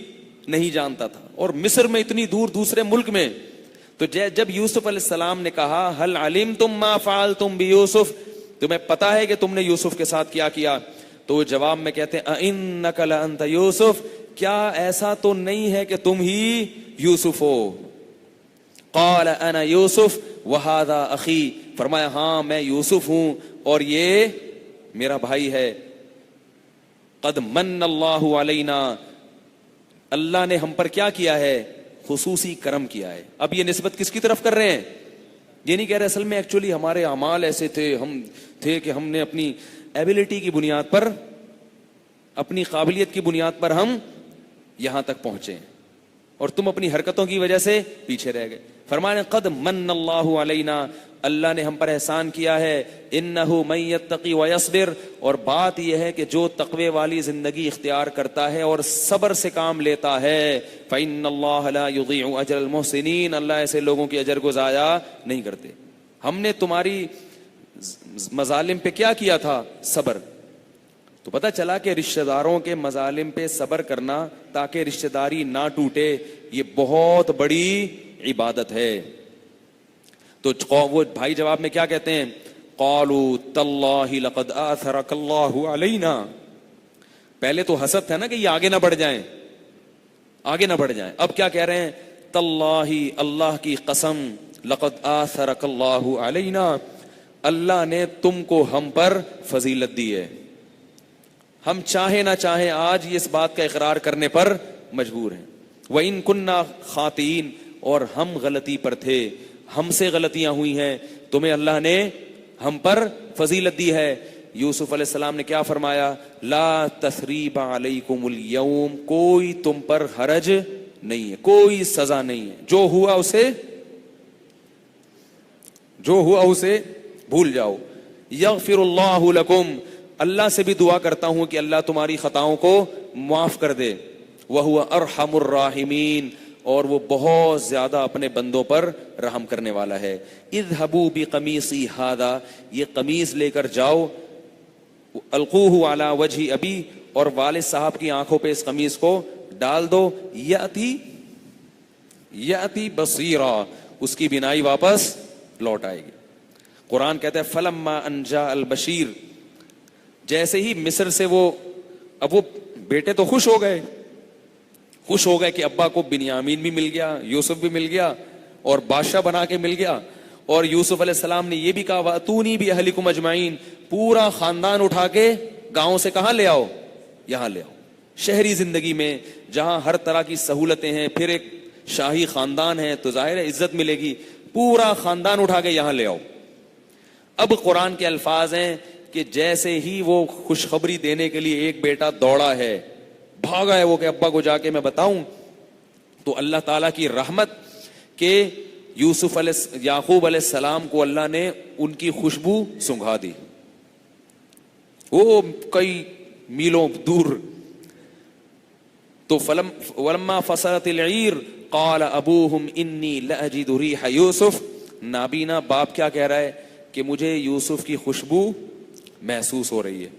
نہیں جانتا تھا, اور مصر میں اتنی دور دوسرے ملک میں. تو جب یوسف علیہ السلام نے کہا هل علمتم ما فعلتم بیوسف, تمہیں پتا ہے کہ تم نے یوسف کے ساتھ کیا کیا, تو وہ جواب میں کہتے ہیں اِنَّكَ لَأَنْتَ یوسف, کیا ایسا تو نہیں ہے کہ تم ہی یوسف ہو. قال انا یوسف وہذا اخی, فرمایا ہاں میں یوسف ہوں اور یہ میرا بھائی ہے. قد من اللہ علینا, اللہ نے ہم پر کیا کیا ہے, خصوصی کرم کیا ہے. اب یہ نسبت کس کی طرف کر رہے ہیں, یہ نہیں کہہ رہے اصل میں ایکچولی ہمارے اعمال ایسے تھے, ہم تھے کہ ہم نے اپنی ایبلٹی کی بنیاد پر, اپنی قابلیت کی بنیاد پر ہم یہاں تک پہنچے اور تم اپنی حرکتوں کی وجہ سے پیچھے رہ گئے. فرمانے قد من اللہ علینا, اللہ نے ہم پر احسان کیا ہے. انہ من یتقی ویصبر, اور بات یہ ہے کہ جو تقوی والی زندگی اختیار کرتا ہے اور صبر سے کام لیتا ہے, فإن اللہ لا یضیع اجر المحسنین, اللہ ایسے لوگوں کی اجر کو ضائع نہیں کرتے. ہم نے تمہاری مظالم پہ کیا کیا تھا, صبر. تو پتہ چلا کہ رشتہ داروں کے مظالم پہ صبر کرنا تاکہ رشتہ داری نہ ٹوٹے یہ بہت بڑی عبادت ہے. تو وہ بھائی جواب میں کیا کہتے ہیں؟ قالوا تاللہ لقد آثرک اللہ علینا. پہلے تو حسد تھا نا کہ یہ آگے نہ بڑھ جائیں، آگے نہ بڑھ جائیں. اب کیا کہہ رہے ہیں؟ تاللہ، اللہ کی قسم، لقد آثرک اللہ علینا، اللہ نے تم کو ہم پر فضیلت دی ہے. ہم چاہے نہ چاہیں آج اس بات کا اقرار کرنے پر مجبور ہیں. وَإِن كُنَّا خَاطِئِينَ، اور ہم غلطی پر تھے، ہم سے غلطیاں ہوئی ہیں، تمہیں اللہ نے ہم پر فضیلت دی ہے. یوسف علیہ السلام نے کیا فرمایا؟ لا تثریب علیکم اليوم، کوئی تم پر حرج نہیں ہے، کوئی سزا نہیں ہے، جو ہوا اسے بھول جاؤ. یغفر اللہ لکم، اللہ سے بھی دعا کرتا ہوں کہ اللہ تمہاری خطاؤں کو معاف کر دے. وہو ارحم الراحمین، اور وہ بہت زیادہ اپنے بندوں پر رحم کرنے والا ہے. اذهبوا بقمیصی ھذا، یہ قمیص لے کر جاؤ، القوہ علی وجہ ابی، اور والد صاحب کی آنکھوں پہ اس قمیص کو ڈال دو. یاتی بصیرا، اس کی بینائی واپس لوٹ آئے گی. قرآن کہتا ہے فلما ان جاء البشیر، جیسے ہی مصر سے اب وہ بیٹے تو خوش ہو گئے کہ ابا کو بنیامین بھی مل گیا، یوسف بھی مل گیا، اور بادشاہ بنا کے مل گیا. اور یوسف علیہ السلام نے یہ بھی کہا وَأْتُونِي بِأَهْلِكُمْ أَجْمَعِينَ، پورا خاندان اٹھا کے گاؤں سے کہاں لے آؤ؟ یہاں لے آؤ. شہری زندگی میں جہاں ہر طرح کی سہولتیں ہیں، پھر ایک شاہی خاندان ہے تو ظاہر ہے عزت ملے گی، پورا خاندان اٹھا کے یہاں لے آؤ. اب قرآن کے الفاظ ہیں کہ جیسے ہی وہ خوشخبری دینے کے لیے ایک بیٹا دوڑا ہے، بھاگا ہے وہ کہ ابا کو جا کے میں بتاؤں، تو اللہ تعالیٰ کی رحمت کہ یعقوب علیہ السلام کو اللہ نے ان کی خوشبو سنگھا دی، وہ کئی میلوں دور. تو ولما فصلت العیر قال ابوہم انی لاجد ریح یوسف، نابینا باپ کیا کہہ رہا ہے کہ مجھے یوسف کی خوشبو محسوس ہو رہی ہے.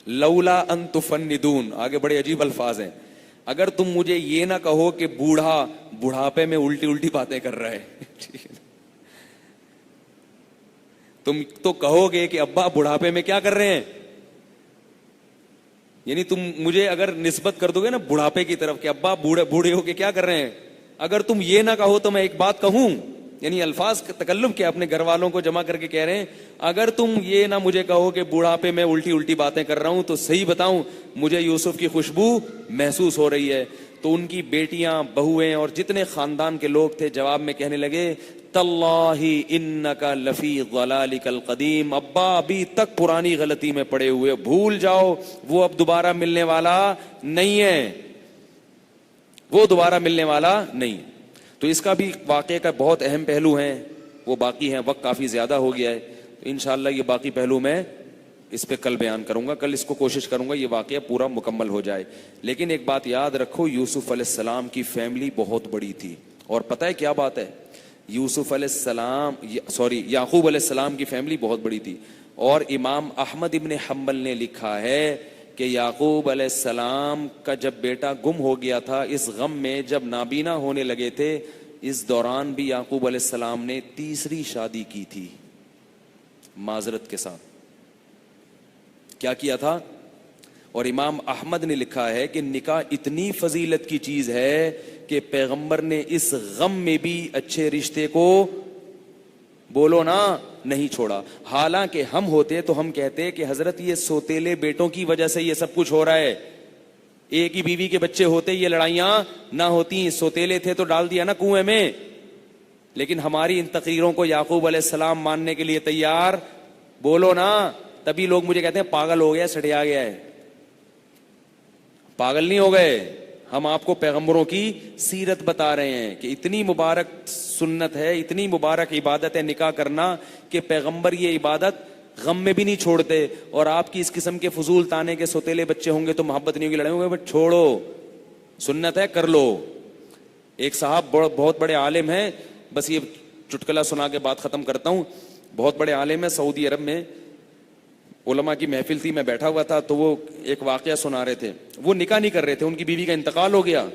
لولا ان تفندون، آگے بڑے عجیب الفاظ ہیں، اگر تم مجھے یہ نہ کہو کہ بوڑھاپے میں الٹی باتیں کر رہا ہے تم تو کہو گے کہ ابا بڑھاپے میں کیا کر رہے ہیں، یعنی تم مجھے اگر نسبت کر دو گے نا بڑھاپے کی طرف کہ ابا بوڑھے ہو کے کیا کر رہے ہیں، اگر تم یہ نہ کہو تو میں ایک بات کہوں. یعنی الفاظ تکلم کے اپنے گھر والوں کو جمع کر کے کہہ رہے ہیں اگر تم یہ نہ مجھے کہو کہ بڑھاپے میں الٹی باتیں کر رہا ہوں تو صحیح بتاؤں مجھے یوسف کی خوشبو محسوس ہو رہی ہے. تو ان کی بیٹیاں، بہویں اور جتنے خاندان کے لوگ تھے جواب میں کہنے لگے تاللہ انک لفی ضلالک القدیم، ابا ابھی تک پرانی غلطی میں پڑے ہوئے، بھول جاؤ وہ اب دوبارہ ملنے والا نہیں ہے، وہ دوبارہ ملنے والا نہیں. تو اس کا بھی واقعے کا بہت اہم پہلو ہیں، وہ باقی ہیں، وقت کافی زیادہ ہو گیا ہے، تو انشاءاللہ یہ باقی پہلو میں اس پہ کل بیان کروں گا، کل اس کو کوشش کروں گا یہ واقعہ پورا مکمل ہو جائے. لیکن ایک بات یاد رکھو، یوسف علیہ السلام کی فیملی بہت بڑی تھی، اور پتہ ہے کیا بات ہے، یعقوب علیہ السلام کی فیملی بہت بڑی تھی. اور امام احمد ابن حنبل نے لکھا ہے کہ یعقوب علیہ السلام کا جب بیٹا گم ہو گیا تھا، اس غم میں جب نابینا ہونے لگے تھے، اس دوران بھی یعقوب علیہ السلام نے تیسری شادی کی تھی معذرت کے ساتھ. کیا کیا تھا؟ اور امام احمد نے لکھا ہے کہ نکاح اتنی فضیلت کی چیز ہے کہ پیغمبر نے اس غم میں بھی اچھے رشتے کو بولو نا نہیں چھوڑا. حالانکہ ہم ہوتے تو ہم کہتے کہ حضرت یہ سوتیلے بیٹوں کی وجہ سے یہ سب کچھ ہو رہا ہے، ایک ہی بیوی کے بچے ہوتے یہ لڑائیاں نہ ہوتی، سوتیلے تھے تو ڈال دیا نا کنویں میں. لیکن ہماری ان تقریروں کو یعقوب علیہ السلام ماننے کے لیے تیار بولو نا، تبھی لوگ مجھے کہتے ہیں پاگل ہو گیا، سٹیا گیا ہے. پاگل نہیں ہو گئے، ہم آپ کو پیغمبروں کی سیرت بتا رہے ہیں کہ اتنی مبارک سنت ہے، اتنی مبارک عبادت ہے نکاح کرنا کہ پیغمبر یہ عبادت غم میں بھی نہیں چھوڑتے. اور آپ کی اس قسم کے فضول تانے کے سوتیلے بچے ہوں گے تو محبت نہیں ہوگی، لڑائی ہوگی، بٹ چھوڑو، سنت ہے کر لو. ایک صاحب بہت بڑے عالم ہیں، بس یہ چٹکلا سنا کے بات ختم کرتا ہوں. بہت بڑے عالم ہیں سعودی عرب میں، علماء کی محفل تھی, میں بیٹھا ہوا تھا, تو وہ ایک واقعہ سنا رہے تھے. وہ نکاح نہیں کر رہے تھے, ان کی بیوی کا انتقال ہو گیا,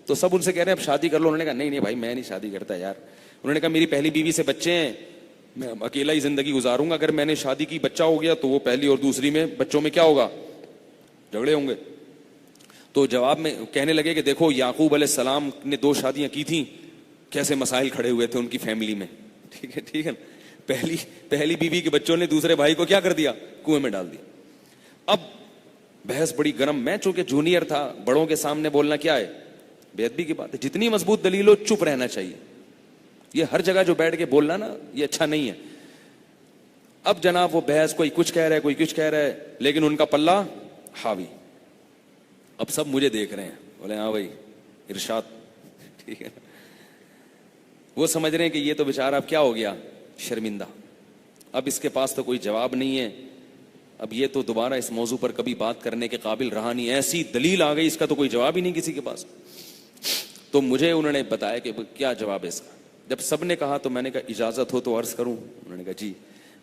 تو سب ان سے کہہ رہے ہیں اب شادی کر لو. انہوں نے کہا نہیں نہیں بھائی میں نہیں شادی کرتا یار. انہوں نے کہا میری پہلی بیوی سے بچے ہیں, میں اکیلا ہی زندگی گزاروں گا, اگر میں نے شادی کی بچہ ہو گیا تو وہ پہلی اور دوسری میں بچوں میں کیا ہوگا, جھگڑے ہوں گے. تو جواب میں کہنے لگے کہ دیکھو یعقوب علیہ السلام نے 2 شادیاں کی تھیں, کیسے مسائل کھڑے ہوئے تھے ان کی فیملی میں. ٹھیک ہے پہلی بیوی کے بچوں نے دوسرے بھائی کو کیا کر دیا, کنویں میں ڈال دیا. اب بحث بڑی گرم. میں چونکہ جونیئر تھا, بڑوں کے سامنے بولنا کیا ہے, بے ادبی کی بات ہے. جتنی مضبوط دلیل ہو چپ رہنا چاہیے. یہ ہر جگہ جو بیٹھ کے بولنا نا یہ اچھا نہیں ہے. اب جناب وہ بحث, کوئی کچھ کہہ رہا ہے کوئی کچھ کہہ رہا ہے, لیکن ان کا پلہ حاوی. اب سب مجھے دیکھ رہے ہیں, بولے ہاں بھائی ارشاد. ٹھیک ہے, وہ سمجھ رہے ہیں کہ یہ تو بیچارہ اب کیا ہو گیا, شرمندہ, اب اس کے پاس تو کوئی جواب نہیں ہے, اب یہ تو دوبارہ اس موضوع پر کبھی بات کرنے کے قابل رہا نہیں, ایسی دلیل آ گئی اس کا تو کوئی جواب ہی نہیں کسی کے پاس. تو مجھے انہوں نے بتایا کہ کیا جواب ہے اس کا. جب سب نے کہا تو میں نے کہا اجازت ہو تو عرض کروں. انہوں نے کہا جی.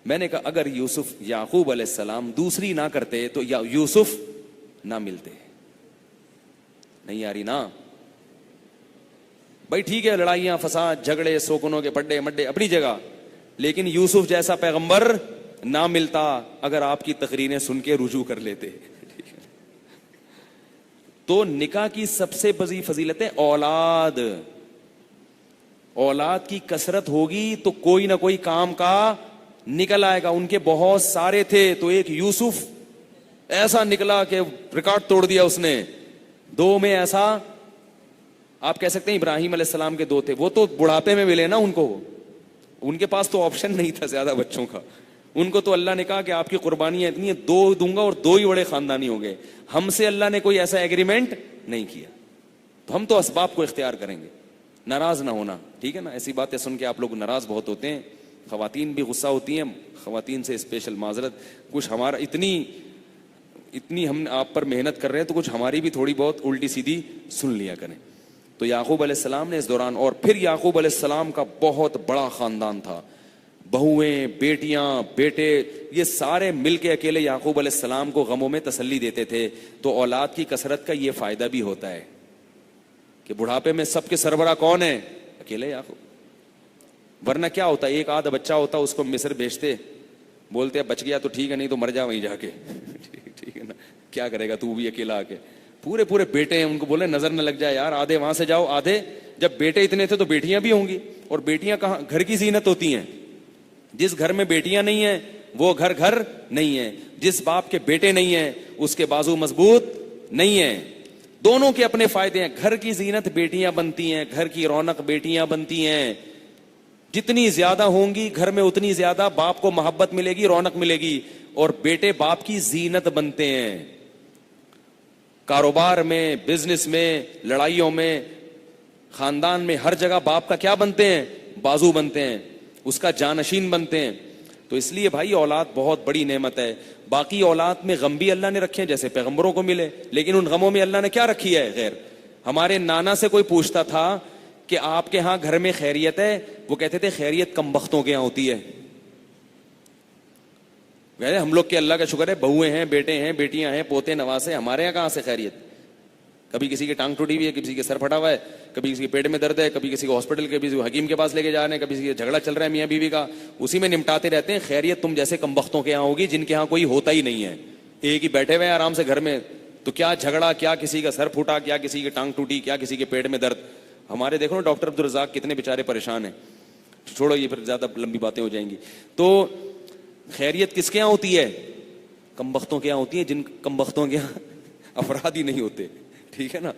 میں نے کہا اگر یعقوب علیہ السلام دوسری نہ کرتے تو یا یوسف نہ ملتے. نہیں آ رہی نا بھائی, ٹھیک ہے لڑائیاں فساد جھگڑے سوکنوں کے پڈے مڈے اپنی جگہ, لیکن یوسف جیسا پیغمبر نہ ملتا اگر آپ کی تقریریں سن کے رجوع کر لیتے. تو نکاح کی سب سے بڑی فضیلت ہے اولاد. اولاد کی کثرت ہوگی تو کوئی نہ کوئی کام کا نکل آئے گا. ان کے بہت سارے تھے تو ایک یوسف ایسا نکلا کہ ریکارڈ توڑ دیا اس نے. 2 میں ایسا آپ کہہ سکتے ہیں ابراہیم علیہ السلام کے 2 تھے, وہ تو بڑھاپے میں ملے نا ان کو, ان کے پاس تو آپشن نہیں تھا زیادہ بچوں کا. ان کو تو اللہ نے کہا کہ آپ کی قربانیاں اتنی ہیں 2 دوں گا اور 2 ہی بڑے خاندانی ہو گئے. ہم سے اللہ نے کوئی ایسا ایگریمنٹ نہیں کیا, تو ہم تو اسباب کو اختیار کریں گے. ناراض نہ ہونا, ٹھیک ہے نا. ایسی باتیں سن کے آپ لوگ ناراض بہت ہوتے ہیں, خواتین بھی غصہ ہوتی ہیں. خواتین سے اسپیشل معذرت, کچھ ہمارا اتنی ہم آپ پر محنت کر رہے ہیں تو کچھ ہماری بھی تھوڑی بہت الٹی سیدھی سن لیا کریں. تو یعقوب علیہ السلام نے اس دوران, اور پھر یعقوب علیہ السلام کا بہت بڑا خاندان تھا, بہویں بیٹیاں بیٹے, یہ سارے مل کے اکیلے یعقوب علیہ السلام کو غموں میں تسلی دیتے تھے. تو اولاد کی کثرت کا یہ فائدہ بھی ہوتا ہے کہ بڑھاپے میں سب کے سربراہ کون ہے, اکیلے یعقوب. ورنہ کیا ہوتا, ایک آدھ بچہ ہوتا اس کو مصر بھیجتے, بولتے بچ گیا تو ٹھیک ہے نہیں تو مر جا وہیں جا کے. ٹھیک ہے نا, کیا کرے گا تو بھی اکیلا آ کے. پورے بیٹے ہیں, ان کو بولے نظر نہ لگ جائے یار, آدھے وہاں سے جاؤ آدھے. جب بیٹے اتنے تھے تو بیٹیاں بھی ہوں گی, اور بیٹیاں کہاں گھر کی زینت ہوتی ہیں. جس گھر میں بیٹیاں نہیں ہیں وہ گھر نہیں ہے. جس باپ کے بیٹے نہیں ہیں اس کے بازو مضبوط نہیں ہیں. دونوں کے اپنے فائدے ہیں. گھر کی زینت بیٹیاں بنتی ہیں, گھر کی رونق بیٹیاں بنتی ہیں. جتنی زیادہ ہوں گی گھر میں اتنی زیادہ باپ کو محبت ملے گی, رونق ملے گی. اور بیٹے باپ کی زینت بنتے ہیں. کاروبار میں, بزنس میں, لڑائیوں میں, خاندان میں, ہر جگہ باپ کا کیا بنتے ہیں, بازو بنتے ہیں, اس کا جانشین بنتے ہیں. تو اس لیے بھائی اولاد بہت بڑی نعمت ہے. باقی اولاد میں غم بھی اللہ نے رکھے ہیں جیسے پیغمبروں کو ملے, لیکن ان غموں میں اللہ نے کیا رکھی ہے, غیر. ہمارے نانا سے کوئی پوچھتا تھا کہ آپ کے ہاں گھر میں خیریت ہے, وہ کہتے تھے خیریت کم بختوں کے یہاں ہوتی ہے. ہم لوگ کے اللہ کا شکر ہے بہویں ہیں, بیٹے ہیں, بیٹیاں ہیں, پوتے نواسے, ہمارے یہاں کہاں سے خیریت. کبھی کسی کی ٹانگ ٹوٹی ہوئی ہے, کسی کے سر پھٹا ہوا ہے, کبھی کسی کے پیٹ میں درد ہے, کبھی کسی کو ہاسپٹل کے کسی کو حکیم کے پاس لے کے جا رہے ہیں, کبھی کسی کا جھگڑا چل رہا ہے میاں بیوی کا, اسی میں نمٹاتے رہتے ہیں. خیریت تم جیسے کم بختوں کے یہاں ہوگی جن کے یہاں کوئی ہوتا ہی نہیں ہے, ایک ہی بیٹھے ہوئے ہیں آرام سے گھر میں. تو کیا جھگڑا, کیا کسی کا سر پھوٹا, کیا کسی کی ٹانگ ٹوٹی, کیا کسی کے پیٹ میں درد. ہمارے دیکھو نا ڈاکٹر عبدالرزاق کتنے بیچارے پریشان ہیں. چھوڑو یہ پھر زیادہ لمبی باتیں ہو جائیں گی. تو خیریت کس کے یہاں ہوتی ہے, کم بختوں کے یہاں ہوتی ہے, جن کم بختوں کے یہاں افراد ہی نہیں ہوتے. ٹھیک ہے نا.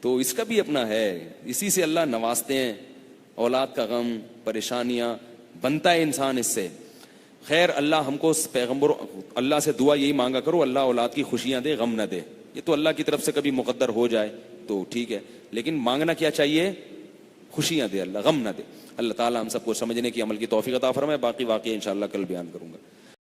تو اس کا بھی اپنا ہے, اسی سے اللہ نوازتے ہیں. اولاد کا غم, پریشانیاں بنتا ہے انسان اس سے. خیر اللہ ہم کو پیغمبر, اللہ سے دعا یہی مانگا کرو اللہ اولاد کی خوشیاں دے, غم نہ دے. یہ تو اللہ کی طرف سے کبھی مقدر ہو جائے تو ٹھیک ہے, لیکن مانگنا کیا چاہیے, خوشیاں دے اللہ, غم نہ دے. اللہ تعالی ہم سب کو سمجھنے کی, عمل کی توفیق عطا فرمائے. باقی واقعہ انشاءاللہ کل بیان کروں گا.